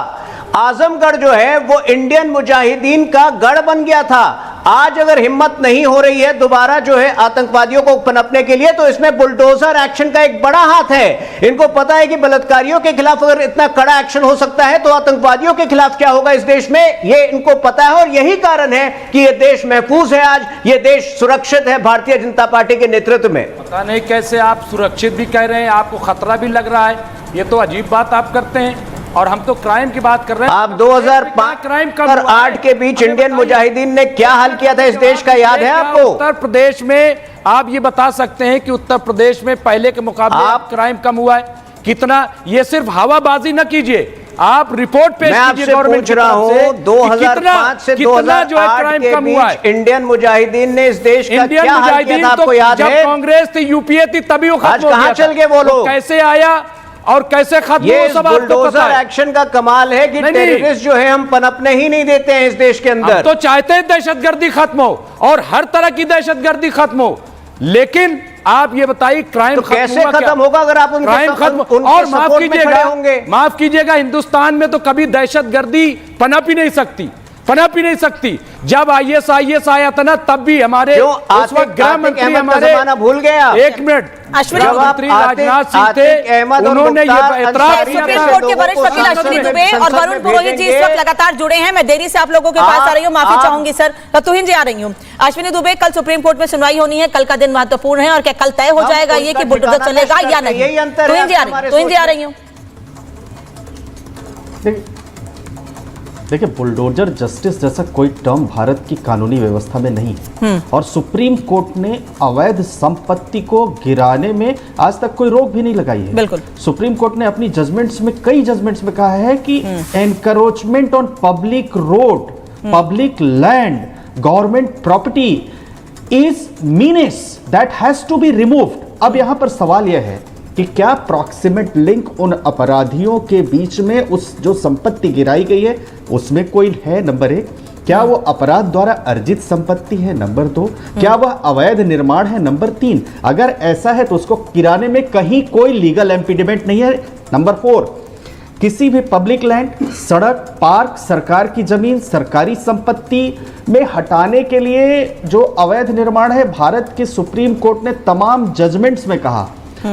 आजमगढ़ जो है वो इंडियन मुजाहिदीन का गढ़ बन गया था। आज अगर हिम्मत नहीं हो रही है दोबारा जो है आतंकवादियों को पनपने के लिए, तो इसमें बुलडोजर एक्शन का एक बड़ा हाथ है। इनको पता है कि बलात्कारियों के खिलाफ अगर इतना कड़ा एक्शन हो सकता है तो आतंकवादियों के खिलाफ क्या होगा इस देश में, ये इनको पता है। और यही कारण है कि ये देश महफूज है, आज ये देश सुरक्षित है भारतीय जनता पार्टी के नेतृत्व में। पता नहीं कैसे आप सुरक्षित भी कह रहे हैं, आपको खतरा भी लग रहा है, ये तो अजीब बात आप करते हैं। और हम तो क्राइम की बात कर रहे हैं। आप 2005 और 8 के बीच इंडियन मुजाहिदीन ने क्या हाल किया था इस देश का, याद है आपको? उत्तर प्रदेश में आप ये बता सकते हैं कि उत्तर प्रदेश में पहले के मुकाबले आप क्राइम कम हुआ है कितना? ये सिर्फ हवाबाजी न कीजिए, आप रिपोर्ट पेश कीजिए गवर्नमेंट की तरफ से। 2005 से 2008 के बीच इंडियन मुजाहिदीन ने इस देश का क्या हाल किया था, आपको याद है? जब कांग्रेस थी, यूपीए थी, तभी वो खत्म हो गया। चल गए वो लोग, कैसे आया और कैसे खत्म ये सब आपको पता है। एक्शन का कमाल है कि टेररिस्ट जो है हम पनपने ही नहीं देते हैं इस देश के अंदर। तो चाहते हैं दहशतगर्दी खत्म हो और हर तरह की दहशतगर्दी खत्म हो, लेकिन आप ये बताइए क्राइम तो कैसे खत्म होगा अगर आप क्राइम खत्म? और माफ कीजिएगा हिंदुस्तान में तो कभी दहशतगर्दी पनप ही नहीं सकती। जब आईएस आया था ना, तब भी हमारे उस वक्त गृह मंत्री हमारे भूल गया। एक मिनट, मंत्री राजनाथ सिंह थे, उन्होंने ये एतराज किया सुप्रीम कोर्ट के वरिष्ठ वकील अश्विनी दुबे और वरुण पुरोहित जी इस वक्त लगातार जुड़े हैं। मैं देरी से आप लोगों के पास आ रही हूँ, माफी चाहूंगी सर। तुहिन जी आ रही हूँ। अश्विनी दुबे, कल सुप्रीम कोर्ट में सुनवाई होनी है, कल का दिन महत्वपूर्ण है, और क्या कल तय हो जाएगा ये कि बुलडोजर चलेगा या नहीं? तुहिन जी आ रही हूँ। देखिए, बुलडोजर जस्टिस जैसा कोई टर्म भारत की कानूनी व्यवस्था में नहीं है, और सुप्रीम कोर्ट ने अवैध संपत्ति को गिराने में आज तक कोई रोक भी नहीं लगाई है। बिल्कुल। सुप्रीम कोर्ट ने अपनी जजमेंट्स में, कई जजमेंट्स में कहा है कि encroachment on public road, public land, government property is menace that has to be removed. अब यहां पर सवाल यह है कि क्या प्रॉक्सिमेट लिंक उन अपराधियों के बीच में, उस जो संपत्ति गिराई गई है उसमें कोई है, नंबर 1। क्या वो अपराध द्वारा अर्जित संपत्ति है, नंबर 2। क्या वह अवैध निर्माण है, नंबर 3। अगर ऐसा है तो उसको गिराने में कहीं कोई लीगल इम्पीडिमेंट नहीं है, नंबर 4। किसी भी पब्लिक लैंड, सड़क, पार्क, सरकार की जमीन, सरकारी संपत्ति में हटाने के लिए जो अवैध निर्माण है, भारत के सुप्रीम कोर्ट ने तमाम जजमेंट्स में कहा।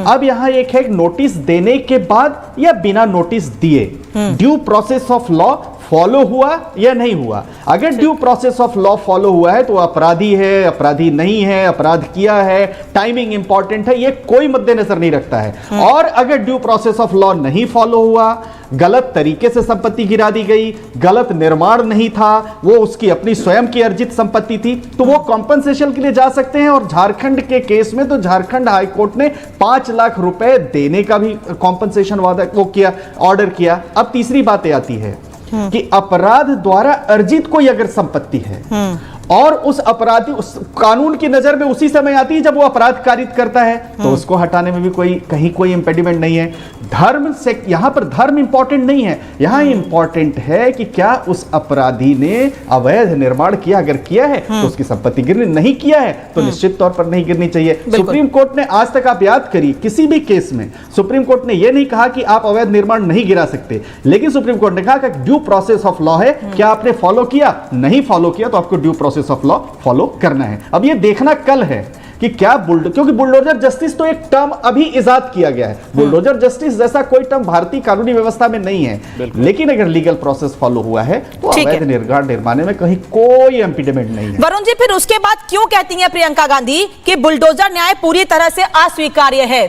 अब यहां एक है, नोटिस देने के बाद या बिना नोटिस दिए due process of law follow हुआ या नहीं हुआ। अगर due process of law follow हुआ है तो अपराधी है, अपराधी नहीं है, अपराध किया है, टाइमिंग इंपॉर्टेंट है, ये कोई मद्देनजर नहीं रखता है। और अगर ड्यू प्रोसेस ऑफ लॉ नहीं फॉलो हुआ, गलत तरीके से संपत्ति गिरा दी गई, गलत निर्माण नहीं था, वो उसकी अपनी स्वयं की अर्जित संपत्ति थी, तो वो कॉम्पनसेशन के लिए जा सकते हैं। और झारखंड के केस में तो झारखंड हाई कोर्ट ने 5 लाख रुपए देने का भी कॉम्पनसेशन वादा वो किया, ऑर्डर किया। अब तीसरी बात आती है कि अपराध द्वारा अर्जित कोई अगर संपत्ति है और उस अपराधी उस कानून की नजर में उसी समय आती है जब वो अपराध कारित करता है, तो उसको हटाने में भी कोई इंपेडिमेंट नहीं है। धर्म से यहां पर धर्म इंपॉर्टेंट नहीं है, यहां इंपॉर्टेंट है कि क्या उस अपराधी ने अवैध निर्माण किया, अगर किया है तो उसकी संपत्ति गिरनी, नहीं किया है तो निश्चित तौर पर नहीं गिरनी चाहिए। सुप्रीम कोर्ट ने आज तक, आप याद करिए, किसी भी केस में सुप्रीम कोर्ट ने यह नहीं कहा कि आप अवैध निर्माण नहीं गिरा सकते, लेकिन सुप्रीम कोर्ट ने कहा कि ड्यू प्रोसेस ऑफ लॉ है, क्या आपने फॉलो किया, नहीं फॉलो किया तो आपको due process of law follow करना है। अब ये देखना कल है कि क्या क्योंकि बुलडोजर जस्टिस तो एक टर्म अभी इजाद किया गया है, बुलडोजर जस्टिस जैसा कोई टर्म भारतीय कानूनी व्यवस्था में नहीं है, लेकिन अगर लीगल प्रोसेस फॉलो हुआ है तो अवैध निर्माण में कहीं कोई इंपीडिमेंट नहीं है। वरुण जी, फिर उसके बाद क्यों कहती हैं प्रियंका गांधी कि बुलडोजर न्याय पूरी तरह से अस्वीकार्य है?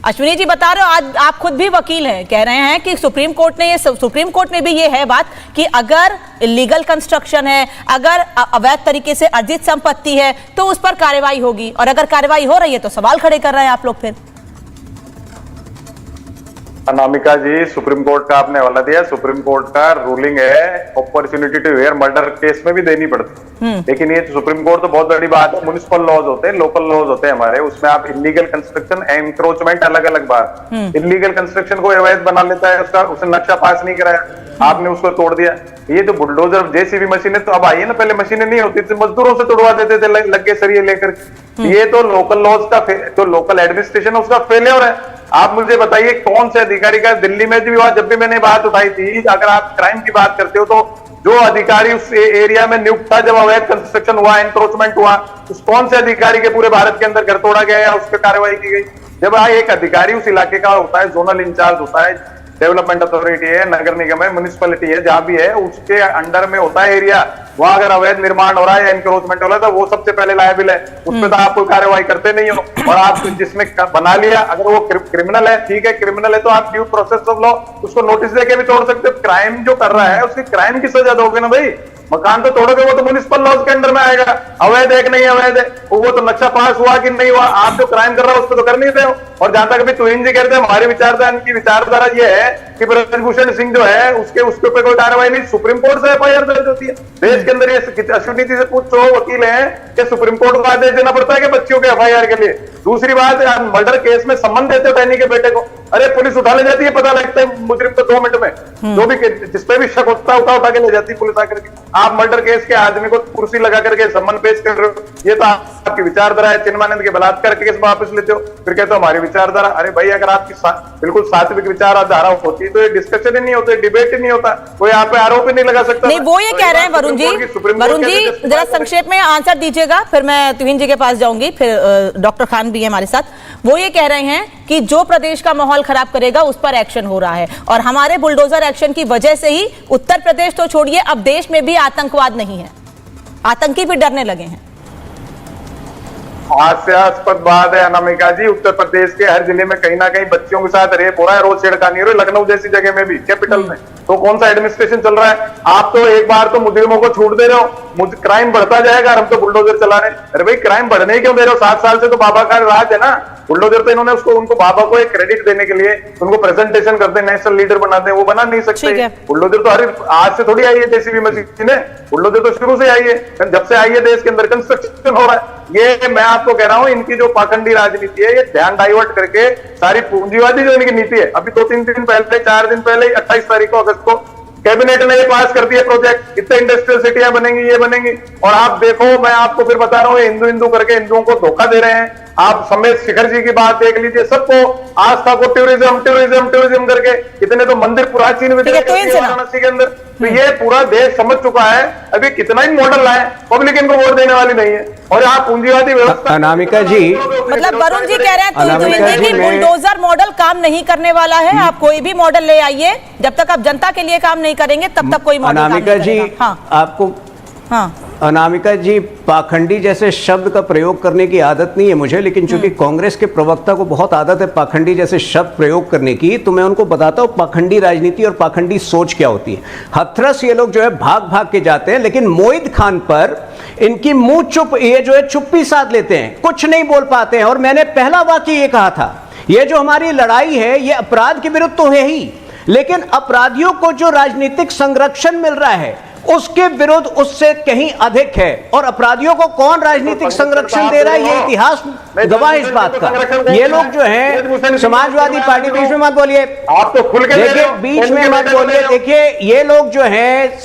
अश्विनी जी बता रहे हो, आज आप खुद भी वकील हैं, कह रहे हैं कि सुप्रीम कोर्ट में भी ये है बात कि अगर इलीगल कंस्ट्रक्शन है, अगर अवैध तरीके से अर्जित संपत्ति है तो उस पर कार्रवाई होगी, और अगर कार्रवाई हो रही है तो सवाल खड़े कर रहे हैं आप लोग। फिर अनामिका जी, सुप्रीम कोर्ट का आपने हवाला दिया, सुप्रीम कोर्ट का रूलिंग है opportunity to hear murder case में भी देनी पड़ती है, लेकिन ये सुप्रीम कोर्ट तो बहुत बड़ी बात है, म्युनिसिपल लॉज होते हैं, लोकल लॉज होते हैं हमारे, उसमें आप इलीगल कंस्ट्रक्शन, एंक्रोचमेंट अलग अलग बात। इलीगल कंस्ट्रक्शन को अवैध बना लेता है, उसने नक्शा पास नहीं कराया, आपने उसको तोड़ दिया। ये तो बुलडोजर जेसीबी मशीनें तो अब आई है ना, पहले मशीनें नहीं होती थी, मजदूरों से तोड़वा देते थे लग के सरिये लेकर। ये तो लोकल लॉज का, जो लोकल एडमिनिस्ट्रेशन है उसका फेलियर है। आप मुझे बताइए कौन से अधिकारी का, दिल्ली में भी जब भी मैंने बात उठाई थी, अगर आप क्राइम की बात करते हो तो जो अधिकारी उस एरिया में नियुक्त था जब अवैध कंस्ट्रक्शन हुआ, एनक्रोचमेंट हुआ, उस कौन से अधिकारी के पूरे भारत के अंदर घर तोड़ा गया या उस पर कार्रवाई की गई? जब एक अधिकारी उस इलाके का होता है, जोनल इंचार्ज होता है, डेवलपमेंट अथॉरिटी है, नगर निगम है, म्युनिसिपैलिटी है, जहां भी है उसके अंडर में होता है एरिया, वहां अगर अवैध निर्माण हो रहा है या एनक्रोचमेंट हो रहा है तो वो सबसे पहले लायबिल है, उस पर तो आप कोई कार्रवाई करते नहीं हो। और आप जिसने बना लिया, अगर वो क्रिमिनल है, ठीक है, क्रिमिनल है तो आप ड्यू प्रोसेस ऑफ लॉ उसको नोटिस देके भी तोड़ सकते हो। क्राइम जो कर रहा है उसकी क्राइम की सजा दोगे ना भाई, मकान तो तोड़ोगे, वो तो म्युनिसिपल लॉज के अंडर में आएगा, अवैध है कि नहीं अवैध है, वो तो नक्शा पास हुआ कि नहीं हुआ, आप जो क्राइम कर रहा हो उस पर तो कर नहीं रहे हो। और जहां तक अभी तुहिन जी कहते हैं हमारी विचारधारा, इनकी विचारधारा ये है कि ब्रजभूषण सिंह जो है उसके ऊपर कोई कार्रवाई नहीं, सुप्रीम कोर्ट से एफआईआर दर्ज होती है। देश के अंदर ये अश्विनी जी से पूछो, वकील हैं, कि सुप्रीम कोर्ट को आदेश देना पड़ता है कि बच्चियों के एफआईआर के लिए। दूसरी बात, मर्डर केस में सम्मन देते हो डैनी के बेटे को, अरे पुलिस उठा ले जाती है, पता लगता है मुजरिम को 2 मिनट में, जो भी जिसपे भी शक होता है उठा के ले जाती है पुलिस आकर के। आप मर्डर केस के आदमी को कुर्सी लगा करके सम्मन पेश कर रहे हो, ये तो आपकी विचारधारा है। चिन्मानंद के बलात्कार के केस वापस लेते हो, फिर कहते हो हमारी विचारधारा। अरे भाई, अगर आपकी बिल्कुल सात्विक विचारधारा होती तो ये डिस्कशन ही नहीं होता, डिबेट ही नहीं होता, कोई आप पे आरोप ही नहीं लगा सकता। नहीं, वो ये कह रहे हैं वरुण जी जरा संक्षेप में आंसर दीजिएगा, फिर मैं तुहिन जी के पास जाऊंगी, फिर डॉक्टर खान भी है हमारे साथ। वो ये कह रहे हैं कि जो प्रदेश का माहौल खराब करेगा उस पर एक्शन हो रहा है, और हमारे बुलडोजर एक्शन की वजह से ही उत्तर प्रदेश तो छोड़िए, अब देश में भी आतंकवाद नहीं है, आतंकी भी डरने लगे हैं। हास्यास्पद बात है अनामिका जी, उत्तर प्रदेश के हर जिले में कहीं ना कहीं बच्चियों के साथ रेप हो रहा है, रोज छेड़खानी हो रही है, लखनऊ जैसी जगह में भी, कैपिटल में। तो कौन सा एडमिनिस्ट्रेशन चल रहा है? आप तो एक बार तो मुजरिमों को छूट दे रहे हो, क्राइम बढ़ता जाएगा, हम तो बुलडोजर चला रहे हैं। अरे भाई, क्राइम बढ़ने क्यों दे रहे हो? 7 साल से तो बाबा का राज है ना। बुलडोजर तो इन्होंने उनको बाबा को एक क्रेडिट देने के लिए उनको प्रेजेंटेशन करते हैं, नेशनल लीडर बनाते हैं, वो बना नहीं सकते। बुलडोजर तो आज से थोड़ी आई है जेसीबी मशीन, बुलडोजर तो शुरू से आई है, जब से आई है देश के अंदर कंस्ट्रक्शन हो रहा है। ये मैं आपको कह रहा हूं, इनकी जो पाखंडी राजनीति है, ये ध्यान डाइवर्ट करके सारी पूंजीवादी जो इनकी नीति है, अभी 2-3 दिन पहले, 4 दिन पहले, 28 तारीख को अगस्त को कैबिनेट ने ये पास कर दिया प्रोजेक्ट, इतने इंडस्ट्रियल सिटियां बनेंगी, ये बनेंगी। और आप देखो, मैं आपको फिर बता रहा हूँ, हिंदू करके हिंदुओं को धोखा दे रहे हैं। आप समेत शिखर जी की बात देख लीजिए, सबको आस्था को टूरिज्म करके, इतने तो मंदिर प्राचीन वाराणसी के अंदर, तो ये पूरा देश समझ चुका है। अभी कितना ही मॉडल लाए, पब्लिक इनको वोट देने वाली नहीं है, और यहाँ पूंजीवादी व्यवस्था। अनामिका जी, मतलब वरुण जी कह रहे हैं कि बुलडोजर मॉडल काम नहीं करने वाला है, आप कोई भी मॉडल ले आइए, जब तक आप जनता के लिए काम नहीं करेंगे तब तक कोई मॉडल काम नहीं करेगा। अनामिका जी, आपको अनामिका जी, पाखंडी जैसे शब्द का प्रयोग करने की आदत नहीं है मुझे, लेकिन चूंकि कांग्रेस के प्रवक्ता को बहुत आदत है पाखंडी जैसे शब्द प्रयोग करने की, तो मैं उनको बताता हूँ पाखंडी राजनीति और पाखंडी सोच क्या होती है। हथरस ये लोग जो है भाग के जाते हैं, लेकिन मोहित खान पर इनकी मुंह चुप, ये जो है चुप्पी साध लेते हैं, कुछ नहीं बोल पाते हैं। और मैंने पहला वाक्य ये कहा था, ये जो हमारी लड़ाई है ये अपराध के विरुद्ध तो है ही, लेकिन अपराधियों को जो राजनीतिक संरक्षण मिल रहा है उसके विरुद्ध उससे कहीं अधिक है। और अपराधियों को कौन राजनीतिक संरक्षण दे रहा है, ये इतिहास गवाह इस बात का। ये लोग जो है समाजवादी पार्टी, बीच में मत बोलिए, आप तो खुल के देखिए, बीच में मत बोलिए। देखिए ये लोग जो है,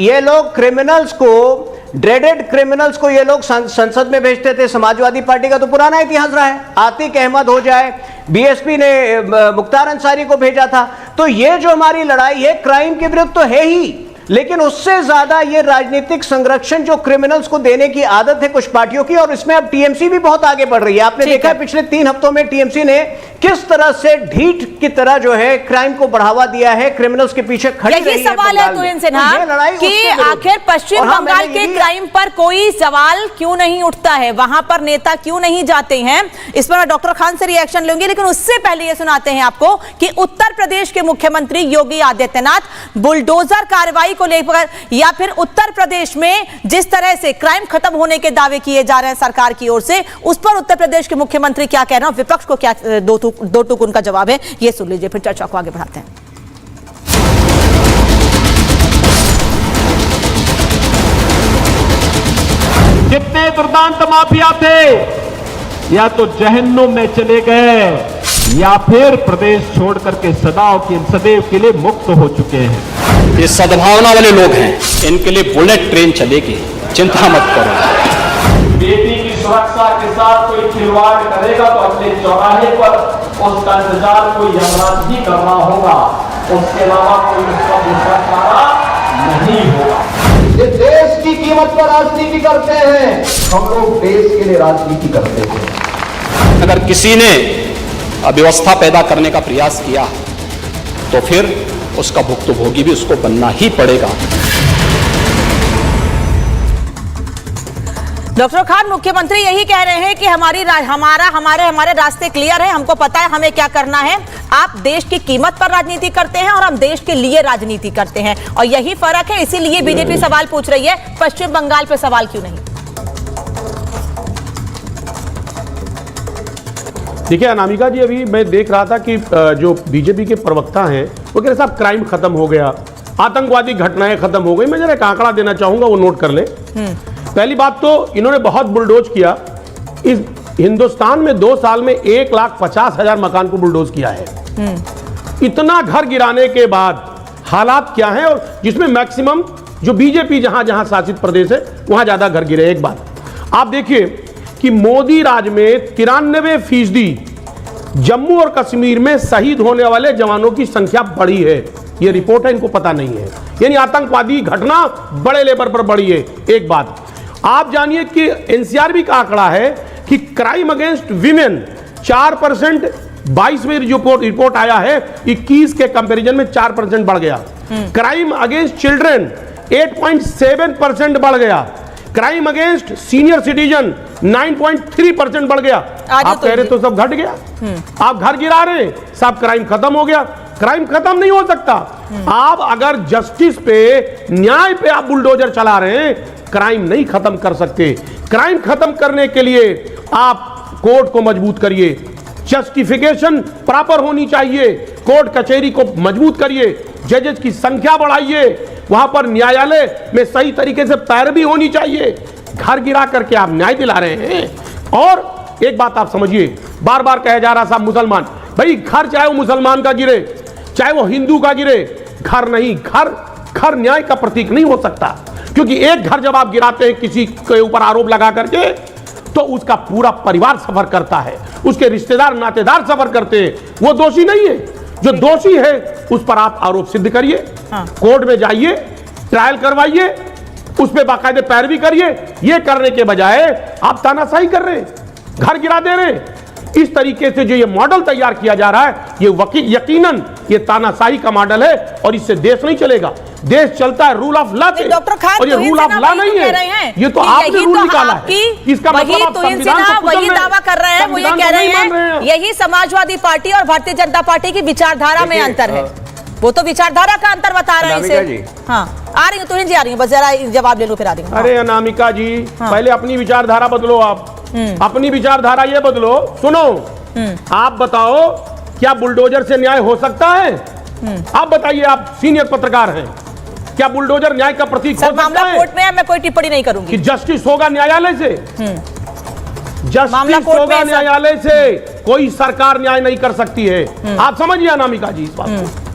ये लोग क्रिमिनल्स को, ड्रेडेड क्रिमिनल्स को ये लोग संसद में भेजते थे। समाजवादी पार्टी का तो पुराना इतिहास रहा है। आतिक अहमद हो जाए, बीएसपी ने मुख्तार अंसारी को भेजा था। तो ये जो हमारी लड़ाई है क्राइम के विरुद्ध तो है ही, लेकिन उससे ज्यादा ये राजनीतिक संरक्षण जो क्रिमिनल्स को देने की आदत है कुछ पार्टियों की, और इसमें अब टीएमसी भी बहुत आगे बढ़ रही है। आपने देखा है पिछले 3 हफ्तों में टीएमसी ने किस तरह से ढीठ की तरह जो है क्राइम को बढ़ावा दिया है, क्रिमिनल्स के पीछे खड़ी रही है। यही सवाल है तुहिन सिन्हा कि आखिर पश्चिम बंगाल के क्राइम पर कोई सवाल क्यों नहीं उठता है, वहां पर नेता क्यों नहीं जाते हैं। इस पर मैं डॉक्टर खान से रिएक्शन लूंगी, लेकिन उससे पहले ये सुनाते हैं आपको कि उत्तर प्रदेश के मुख्यमंत्री योगी आदित्यनाथ बुलडोजर कार्रवाई को लेकर, या फिर उत्तर प्रदेश में जिस तरह से क्राइम खत्म होने के दावे किए जा रहे हैं सरकार की ओर से, उस पर उत्तर प्रदेश के मुख्यमंत्री क्या कह रहे हैं, विपक्ष को क्या दो टूक उनका जवाब है, ये सुन लीजिए, फिर चर्चा को आगे बढ़ाते हैं। जितने दुर्दांत माफिया थे या तो जहन्नुम में चले गए या फिर प्रदेश छोड़ करके सदैव के लिए मुक्त हो चुके हैं। ये सद्भावना वाले लोग हैं, इनके लिए बुलेट ट्रेन चलेगी, चिंता मत करो। बेटी की सुरक्षा के साथ कोई खिलवाड़ करेगा तो अपने चौराहे पर उसका इंतजार कोई यमराज ही करना होगा, उसके अलावा कोई उसका दूसरा चारा नहीं होगा। ये देश की कीमत पर राजनीति करते हैं, हम लोग देश के लिए राजनीति करते हैं। अगर किसी ने अव्यवस्था पैदा करने का प्रयास किया तो फिर उसका भुक्तभोगी भी उसको बनना ही पड़ेगा। डॉक्टर खान, मुख्यमंत्री यही कह रहे हैं कि हमारे रास्ते क्लियर है, हमको पता है हमें क्या करना है। आप देश की कीमत पर राजनीति करते हैं और हम देश के लिए राजनीति करते हैं, और यही फर्क है। इसीलिए बीजेपी सवाल पूछ रही है, पश्चिम बंगाल पे सवाल क्यों नहीं। देखिए अनामिका जी, अभी मैं देख रहा था कि जो बीजेपी के प्रवक्ता हैं वो कह रहे साहब क्राइम खत्म हो गया, आतंकवादी घटनाएं खत्म हो गई। मैं जरा एक आंकड़ा देना चाहूंगा, वो नोट कर ले। पहली बात तो इन्होंने बहुत बुलडोज किया। इस हिंदुस्तान में 2 साल में 1,50,000 मकान को बुलडोज किया है। इतना घर गिराने के बाद हालात क्या है, और जिसमें मैक्सिमम जो बीजेपी जहां जहां शासित प्रदेश है वहां ज्यादा घर गिरे। एक बात आप देखिए कि मोदी राज में 93% जम्मू और कश्मीर में शहीद होने वाले जवानों की संख्या बढ़ी है। ये रिपोर्ट है, इनको पता नहीं है। यानी आतंकवादी घटना बड़े लेवल पर बढ़ी है। एक बात आप जानिए कि एनसीआरबी का आंकड़ा है कि क्राइम अगेंस्ट विमेन 4%, 22 में जो रिपोर्ट आया है 21 के कंपैरिजन में 4% बढ़ गया। क्राइम अगेंस्ट चिल्ड्रन 8.7% बढ़ गया। क्राइम अगेंस्ट सीनियर सिटीजन 9.3% बढ़ गया। आप कह रहे तो सब घट गया, आप घर गिरा रहे हैं, सब क्राइम खत्म हो गया। क्राइम खत्म नहीं हो सकता। आप अगर जस्टिस पे, न्याय पे आप बुलडोजर चला रहे हैं, क्राइम नहीं खत्म कर सकते। क्राइम खत्म करने के लिए आप कोर्ट को मजबूत करिए, जस्टिफिकेशन प्रॉपर होनी चाहिए, कोर्ट कचहरी को मजबूत करिए, जजेस की संख्या बढ़ाइए, वहां पर न्यायालय में सही तरीके से पैरवी होनी चाहिए। घर गिरा करके आप न्याय दिला रहे हैं। और एक बात आप समझिए, बार बार कहा जा रहा साहब मुसलमान, भाई घर चाहे वो मुसलमान का गिरे चाहे वो हिंदू का गिरे, घर नहीं, घर न्याय का प्रतीक नहीं हो सकता। क्योंकि एक घर जब आप गिराते हैं किसी के ऊपर आरोप लगा करके, तो उसका पूरा परिवार सफर करता है, उसके रिश्तेदार नातेदार सफर करते हैं। वो दोषी नहीं है, जो दोषी है उस पर आप आरोप सिद्ध करिए, कोर्ट में जाइए, ट्रायल करवाइए, उस पर बाकायदे पैरवी करिए। ये करने के बजाय आप तानाशाही कर रहे हैं, घर गिरा दे रहे हैं। इस तरीके से जो ये मॉडल तैयार किया जा रहा है, ये यकीनन ये तानाशाही का मॉडल है, और इससे देश नहीं चलेगा। देश चलता है रूल ऑफ लॉ पे, और ये रूल ऑफ लॉ नहीं है, ये तो आपने रूल निकाला है। इसका मतलब आप संविधान को वही दावा कर रहे हैं, वो ये कह रहे हैं यही समाजवादी पार्टी और भारतीय जनता पार्टी की विचारधारा में अंतर है। वो तो विचारधारा का अंतर बता रहे हैं इसे। हाँ, आ रही हूँ तुहिन जी, आ रही हूँ, बस जरा जवाब ले लो फिर आ रही हूँ। अरे अनामिका जी, पहले अपनी विचारधारा बदलो। आप अपनी विचारधारा ये बदलो। सुनो, आप बताओ क्या बुलडोजर से न्याय हो सकता है? आप बताइए, आप सीनियर पत्रकार हैं, क्या बुलडोजर न्याय का प्रतीक हो सकता मामला है? कोर्ट में है, मैं कोई टिप्पणी नहीं करूंगी। कि जस्टिस होगा न्यायालय से, जस्टिस होगा न्यायालय से, कोई सरकार न्याय नहीं कर सकती है। आप समझिए अनामिका जी इस बात को।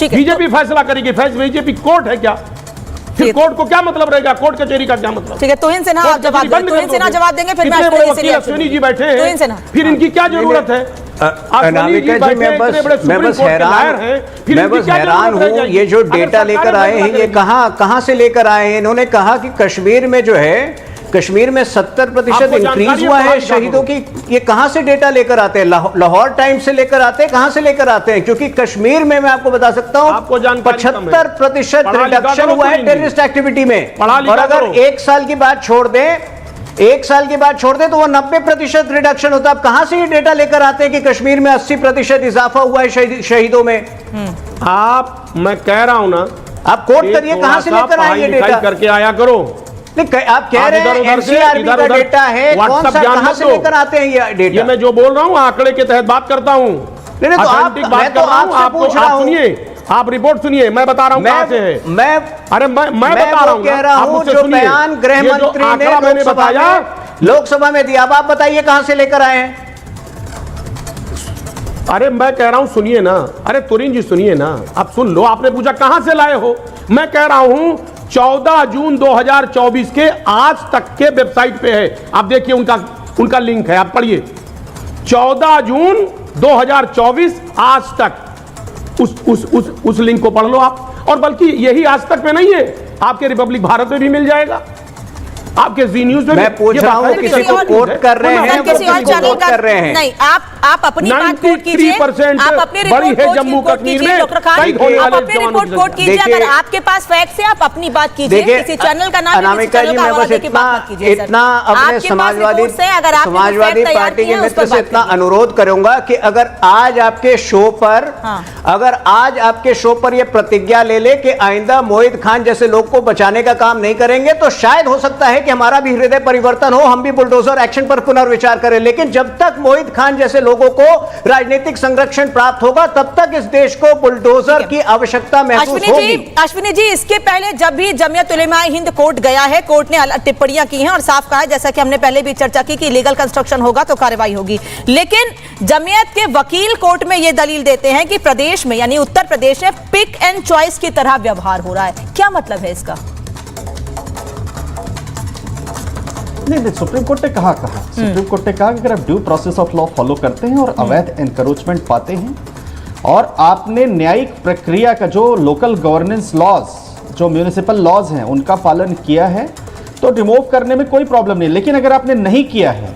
बीजेपी फैसला करेगी, बीजेपी कोर्ट है क्या? फिर कोर्ट को क्या मतलब रहेगा? कोर्ट कचहरी का क्या मतलब? ठीक है, तुहिन सिन्हा आप जवाब देंगे, तुहिन सिन्हा जवाब देंगे, फिर मैं अश्विनी जी बैठे हैं, फिर इनकी क्या जरूरत है? अनामिका जी मैं बस हैरान हूँ, ये जो डेटा लेकर आए हैं ये कहाँ से लेकर आए हैं? इन्होंने कहा कि कश्मीर में जो है, कश्मीर में 70% इंक्रीज हुआ है शहीदों की। ये कहां से डेटा लेकर आते हैं? लाहौर टाइम्स से लेकर आते हैं? कहां से लेकर आते हैं? क्योंकि कश्मीर में मैं आपको बता सकता हूं 75% रिडक्शन हुआ है टेररिस्ट एक्टिविटी में। और अगर एक साल की बात छोड़ दें, तो वो 90% रिडक्शन होता है। अब कहां से ये डेटा लेकर आते हैं कि कश्मीर में 80% इजाफा हुआ है शहीदों में? मैं कह रहा हूं ना, आप कोट करिए, कहां से लेकर आए ये डेटा? करके आया करो। आप कह रहे हैं एनसीआरबी का डेटा है, कौन सा, कहां से लेकर आते हैं ये डेटा? ये मैं जो बोल रहा हूं आंकड़े के तहत बात करता हूं। नहीं तो आप पूछ रहा हूं, सुनिए, आप रिपोर्ट सुनिए, मैं बता रहा हूं कहां से है। मैं बता रहा हूं, कह रहा हूं जो बयान गृह मंत्री ने बताया लोकसभा में दिया। अब आप बताइए कहां से लेकर आए हैं? अरे मैं कह रहा हूं सुनिए ना, अरे तुरीन जी सुनिए ना, आप सुन लो। आपने पूछा कहां से लाए हो, मैं कह रहा हूं 14 जून 2024 के आज तक के वेबसाइट पे है, आप देखिए, उनका लिंक है, आप पढ़िए। 14 जून 2024 आज तक उस लिंक को पढ़ लो आप। और बल्कि यही आज तक में नहीं है, आपके रिपब्लिक भारत में भी मिल जाएगा, आपके जी न्यूज में। मैं पूछ रहा हूं किसी को कोट कर रहे हैं, किसी और चैनल कर रहे हैं? नहीं, आप अपनी बात कोट कीजिए, आप अपनी रिपोर्ट कोट कीजिए डॉक्टर खान, आप अपनी रिपोर्ट कोट कीजिए। अगर आपके पास फैक्ट्स है आप अपनी बात कीजिए, किसी चैनल का नाम, अनामिका जी मैं बस इतना अपने समाजवादी पार्टी के मित्र से इतना अनुरोध करूंगा कि अगर आज आपके शो पर ये प्रतिज्ञा ले कि आइंदा मोहित खान जैसे लोग को बचाने का काम नहीं करेंगे, तो शायद हो सकता है कि हमारा भी हृदय परिवर्तन हो, हम भी बुलडोजर एक्शन पर पुनर्विचार करें। लेकिन जब तक मोहित खान जैसे लोगों को राजनीतिक संरक्षण प्राप्त होगा, तब तक इस देश को बुलडोजर की आवश्यकता महसूस होगी। अश्विनी जी, इसके पहले जब भी जमीयत उलेमा हिंद कोर्ट गया है, कोर्ट ने अलग टिप्पणियां की हैं और साफ कहा है, जैसा कि हमने पहले भी चर्चा की, कि लीगल कंस्ट्रक्शन होगा तो कार्रवाई होगी। लेकिन जमीयत के वकील कोर्ट में यह दलील देते हैं कि प्रदेश में, यानी उत्तर प्रदेश में, पिक एंड चॉइस की तरह व्यवहार हो रहा है। क्या मतलब है इसका? नहीं, सुप्रीम कोर्ट ने कहा सुप्रीम कोर्ट ने कहा कि अगर आप due process of law follow करते हैं और अवैध एनकरोचमेंट पाते हैं और आपने न्यायिक प्रक्रिया का जो लोकल गवर्नेंस लॉज, जो म्यूनिसिपल लॉज हैं, उनका पालन किया है, तो रिमूव करने में कोई प्रॉब्लम नहीं। लेकिन अगर आपने नहीं किया है,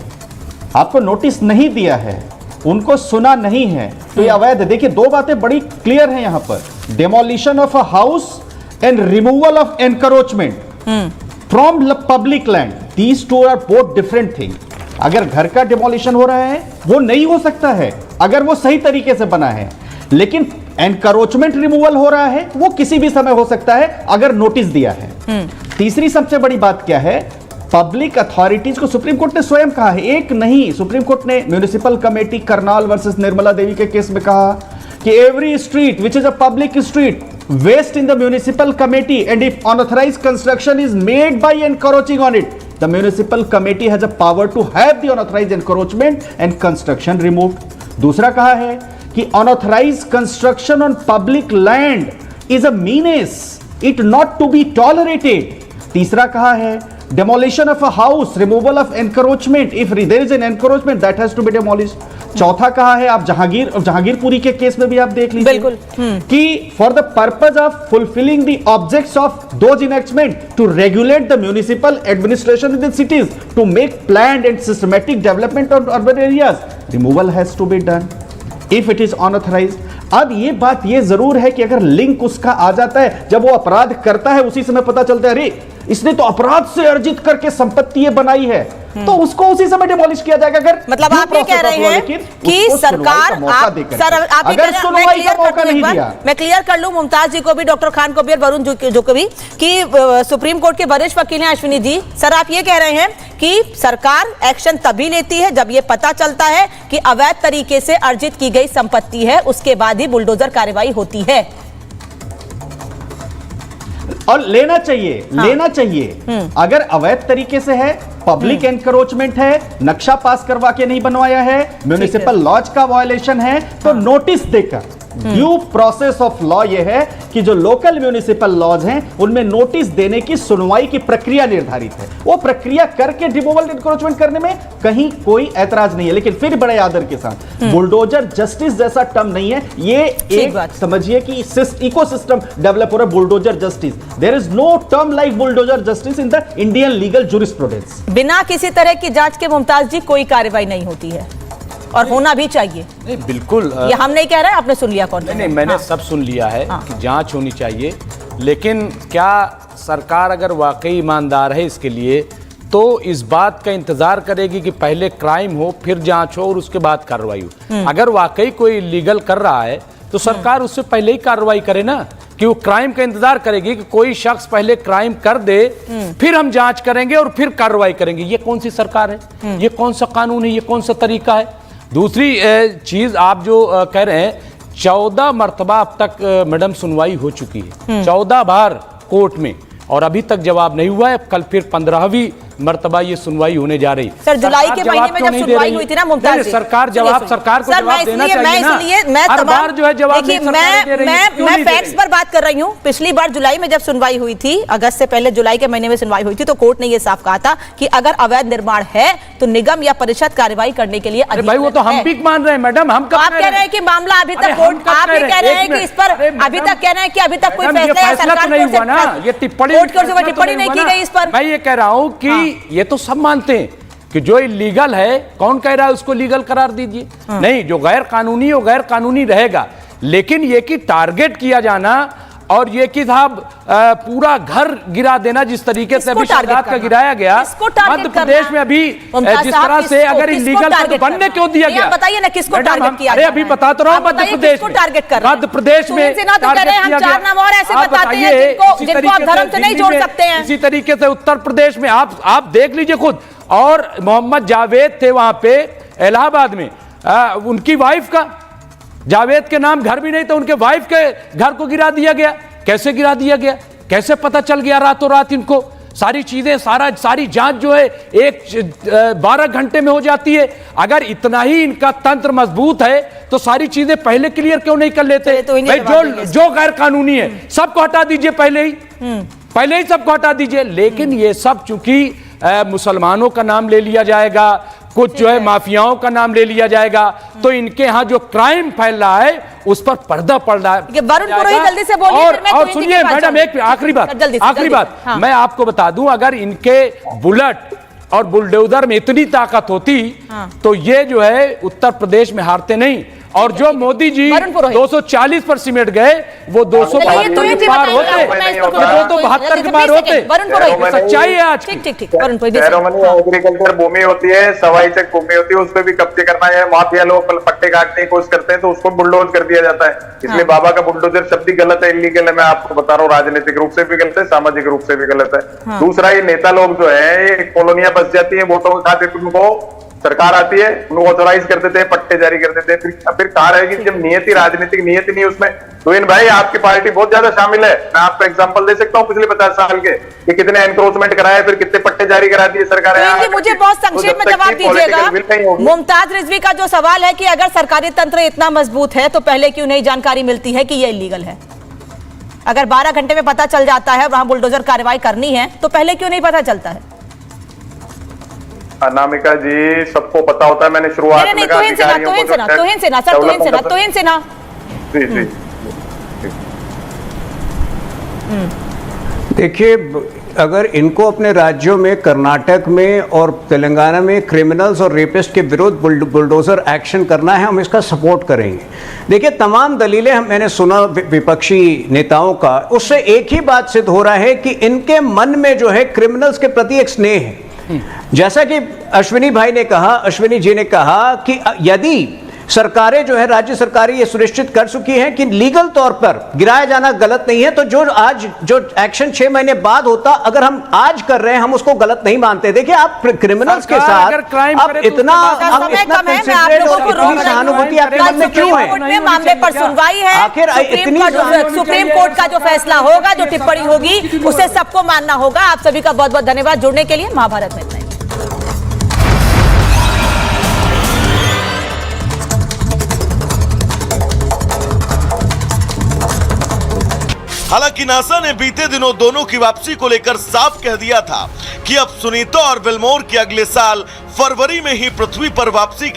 आपको नोटिस नहीं दिया है, उनको सुना नहीं है, तो ये अवैध है। देखिए, दो बातें बड़ी क्लियर हैं यहां पर, demolition of a house and removal of encroachment from public land. These two are both different thing. अगर घर का डिमोलिशन हो रहा है वो नहीं हो सकता है अगर वो सही तरीके से बना है, लेकिन एनकरोचमेंट रिमूवल हो रहा है वो किसी भी समय हो सकता है अगर नोटिस दिया है। तीसरी सबसे बड़ी बात क्या है, पब्लिक अथॉरिटीज को सुप्रीम कोर्ट ने स्वयं कहा है, एक नहीं, सुप्रीम कोर्ट ने municipal committee Karnal versus Nirmala Devi के केस में कहा कि every street which is a public street vest in the municipal committee and if unauthorised construction is made by encroaching on it, the municipal committee has a power to have the unauthorized encroachment and construction removed. दूसरा कहा है कि unauthorized construction on public land is a menace, it not to be tolerated. तीसरा कहा है demolition of a house, removal of encroachment, if there is an encroachment that has to be demolished. चौथा कहा है, आप जहांगीरपुरी के केस में भी आप देख लीजिए कि for the purpose of fulfilling the objects of those enactments to regulate the municipal administration in the cities to make planned and systematic development of urban areas, removal has to be done if it is unauthorised. अब ये बात ये जरूर है कि अगर लिंक उसका आ जाता है, जब वो अपराध करता है उसी समय पता चलता है, अरे इसने तो अपराध से अर्जित करके संपत्ति बनाई है, तो उसको उसी समय डिमोलिश किया जाएगा। अगर मतलब आप ये कह रहे हैं कि सरकार, मैं क्लियर कर लूं मुमताज जी को भी, डॉक्टर खान को भी और वरुण जो को भी, कि सुप्रीम कोर्ट के वरिष्ठ वकील हैं अश्विनी जी, सर आप ये कह रहे हैं कि सरकार एक्शन तभी लेती है जब ये पता चलता है कि अवैध तरीके से अर्जित की गई संपत्ति है, उसके बाद ही बुलडोजर कार्रवाई होती है। और लेना चाहिए, लेना चाहिए। अगर अवैध तरीके से है, पब्लिक एनक्रोचमेंट है, नक्शा पास करवा के नहीं बनवाया है, म्युनिसिपल लॉज का वायलेशन है, तो नोटिस देकर ड्यू प्रोसेस ऑफ लॉ यह है कि जो लोकल म्युनिसिपल लॉज हैं उनमें नोटिस देने की सुनवाई की प्रक्रिया निर्धारित है। वो प्रक्रिया करके रिमूवल एनक्रोचमेंट करने में कहीं कोई ऐतराज नहीं है। लेकिन फिर बड़े आदर के साथ बुलडोजर जस्टिस जैसा टर्म नहीं है, ये एक समझिए कि इकोसिस्टम डेवलप हो रहा है bulldozer justice. There is no term like bulldozer justice in the Indian legal jurisprudence. बिना किसी तरह की जांच के मुमताज जी कोई कार्रवाई नहीं होती है और होना भी चाहिए। नहीं बिल्कुल, ये हम नहीं कह रहे, आपने सुन लिया कौन? नहीं, मैंने सब सुन लिया है कि जांच होनी चाहिए, लेकिन क्या सरकार अगर वाकई ईमानदार है इसके लिए तो इस बात का इंतजार करेगी कि पहले क्राइम हो, फिर जांच हो और उसके बाद कार्रवाई हो? अगर वाकई कोई इलीगल कर रहा है तो सरकार उससे पहले ही कार्रवाई करे ना, कि वो क्राइम का इंतजार करेगी कि कोई शख्स पहले क्राइम कर दे, फिर हम जांच करेंगे और फिर कार्रवाई करेंगे। ये कौन सी सरकार है? ये कौन सा कानून है? ये कौन सा तरीका है? दूसरी चीज आप जो कह रहे हैं, 14 मरतबा अब तक मैडम सुनवाई हो चुकी है, 14 बार कोर्ट में, और अभी तक जवाब नहीं हुआ है। कल फिर 15वीं मरतबा ये सुनवाई होने जा रही। सर जुलाई के महीने में जब सुनवाई हुई थी ना मुमताज जी, सरकार जवाब, सरकार को जवाब देना चाहिए ना। हर बार जो है जवाब नहीं सरकार दे रही है, क्यों नहीं दे रही? फैक्ट्स पर बात कर रही हूँ। पिछली बार जुलाई में जब सुनवाई हुई थी, अगस्त से पहले जुलाई के महीने में सुनवाई हुई थी, तो कोर्ट ने ये साफ कहा था कि अगर अवैध निर्माण है तो निगम या परिषद कार्रवाई करने के लिए अधिकृत भाई वो तो हम भी मान रहे हैं मैडम। हम आप कह रहे हैं कि मामला अभी तक कोर्ट, आप भी कह रहे हैं कि इस पर अभी तक कह रहे हैं कि अभी तक कोई फैसला या सरकार नहीं हुआ ना, ये टिप्पणी नहीं की गई इस पर। मैं ये कह रहा हूँ कि ये तो सब मानते हैं कि जो इलीगल है, कौन कह रहा है उसको लीगल करार दीजिए? नहीं, जो गैर कानूनी है वो गैर कानूनी रहेगा। लेकिन ये कि टारगेट किया जाना और ये कि साहब पूरा घर गिरा देना जिस तरीके से अभी शहजाद का गिराया गया मध्य प्रदेश में, अभी जिस तरह से अगर इलीगल बनने क्यों दिया गया, बताइए ना किसको टारगेट किया? अरे अभी बता तो रहा हूँ, मध्य प्रदेश में टारगेट कर, मध्य प्रदेश में हम 4 नाम और ऐसे बताते हैं जिनको आप धर्म से नहीं जोड़ सकते हैं। इसी तरीके से उत्तर प्रदेश में आप देख लीजिए खुद, और मोहम्मद जावेद थे वहां पे इलाहाबाद में, उनकी वाइफ का, जावेद के नाम घर भी नहीं था, उनके वाइफ के घर को गिरा दिया गया। कैसे गिरा दिया गया? कैसे पता चल गया रातों रात इनको? सारी चीजें, सारी जांच जो है 12 घंटे में हो जाती है। अगर इतना ही इनका तंत्र मजबूत है तो सारी चीजें पहले क्लियर क्यों नहीं कर लेते? भाई जो गैर कानूनी है सबको हटा दीजिए, पहले ही सबको हटा दीजिए। लेकिन ये सब चूंकि मुसलमानों का नाम ले लिया जाएगा, कुछ जो है माफियाओं का नाम ले लिया जाएगा, तो इनके यहाँ जो क्राइम फैल रहा है उस पर पर्दा पड़ रहा है। वरुण पुरोहित जल्दी से बोलिए। और सुनिए मैडम, एक आखिरी बात हाँ। मैं आपको बता दूं, अगर इनके बुलेट और बुलडोजर में इतनी ताकत होती तो ये जो है उत्तर प्रदेश में हारते नहीं। और जो मोदी जी 240 पर सिमट गए, वो 272 के पार होते, 272 के पार होते। सच्चाई है आज की। एग्रीकल्चर भूमि होती है, सवाई चक भूमि होती है, उस पर भी कब्जे करना है, माफिया लोग पट्टे काटने की कोशिश करते हैं तो उसको बुलडोज कर दिया जाता है। इसलिए बाबा का बुलडोजर शब्द ही गलत है, इलीगल है। मैं आपको बता रहा हूँ, राजनीतिक रूप से भी गलत है, सामाजिक रूप से भी गलत है। दूसरा, ये नेता लोग जो है, ये कॉलोनियां बस जाती है वोटों के खातिर, उनको सरकार आती है, उनको ऑथोराइज कर देते हैं, पट्टे जारी कर देते हैं। फिर कहा रहेगी जब नियति, राजनीतिक नियति नहीं उसमें। तो इन भाई आपकी पार्टी बहुत ज्यादा शामिल है। मैं आपको एग्जांपल दे सकता हूँ पिछले 50 साल के कि कितने एनक्रोचमेंट कराए, फिर कितने पट्टे जारी करा दिए सरकार ने। मुझे बहुत संक्षेप में जवाब दीजिएगा। मुमताज रिजवी का जो सवाल है कि अगर सरकारी तंत्र इतना मजबूत है तो पहले क्यों नहीं जानकारी मिलती है कि ये इलीगल है? अगर 12 घंटे में पता चल जाता है वहां बुलडोजर कार्रवाई करनी है तो पहले क्यों नहीं पता चलता है? अनामिका जी, सबको पता होता है। मैंने शुरुआत में कहा देखिए, अगर इनको अपने राज्यों में, कर्नाटक में और तेलंगाना में क्रिमिनल्स और रेपिस्ट के विरुद्ध बुलडोजर एक्शन करना है, हम इसका सपोर्ट करेंगे। देखिए, तमाम दलीलें मैंने सुना विपक्षी नेताओं का, उससे एक ही बात सिद्ध हो रहा है कि इनके मन में जो है क्रिमिनल्स के प्रति एक स्नेह है। जैसा कि अश्विनी जी ने कहा कि यदि सरकारें जो है, राज्य सरकारें ये सुनिश्चित कर चुकी हैं कि लीगल तौर पर गिराया जाना गलत नहीं है। तो जो आज जो एक्शन 6 महीने बाद होता, अगर हम आज कर रहे हैं, हम उसको गलत नहीं मानते। देखिए, आप क्रिमिनल्स के साथ अब इतना कंसिडरेट और इतनी सहानुभूति आपके मन में क्यों है? मामले पर सुनवाई है, आखिर सुप्रीम कोर्ट का जो फैसला होगा, जो टिप्पणी होगी, उसे सबको मानना होगा। आप सभी का बहुत बहुत धन्यवाद जुड़ने के लिए। महाभारत में इतना ही। हालांकि नासा ने बीते दिनों दोनों की वापसी को लेकर साफ कह दिया था कि अब सुनीता और विल्मोर की अगले साल फरवरी में ही पृथ्वी पर वापसी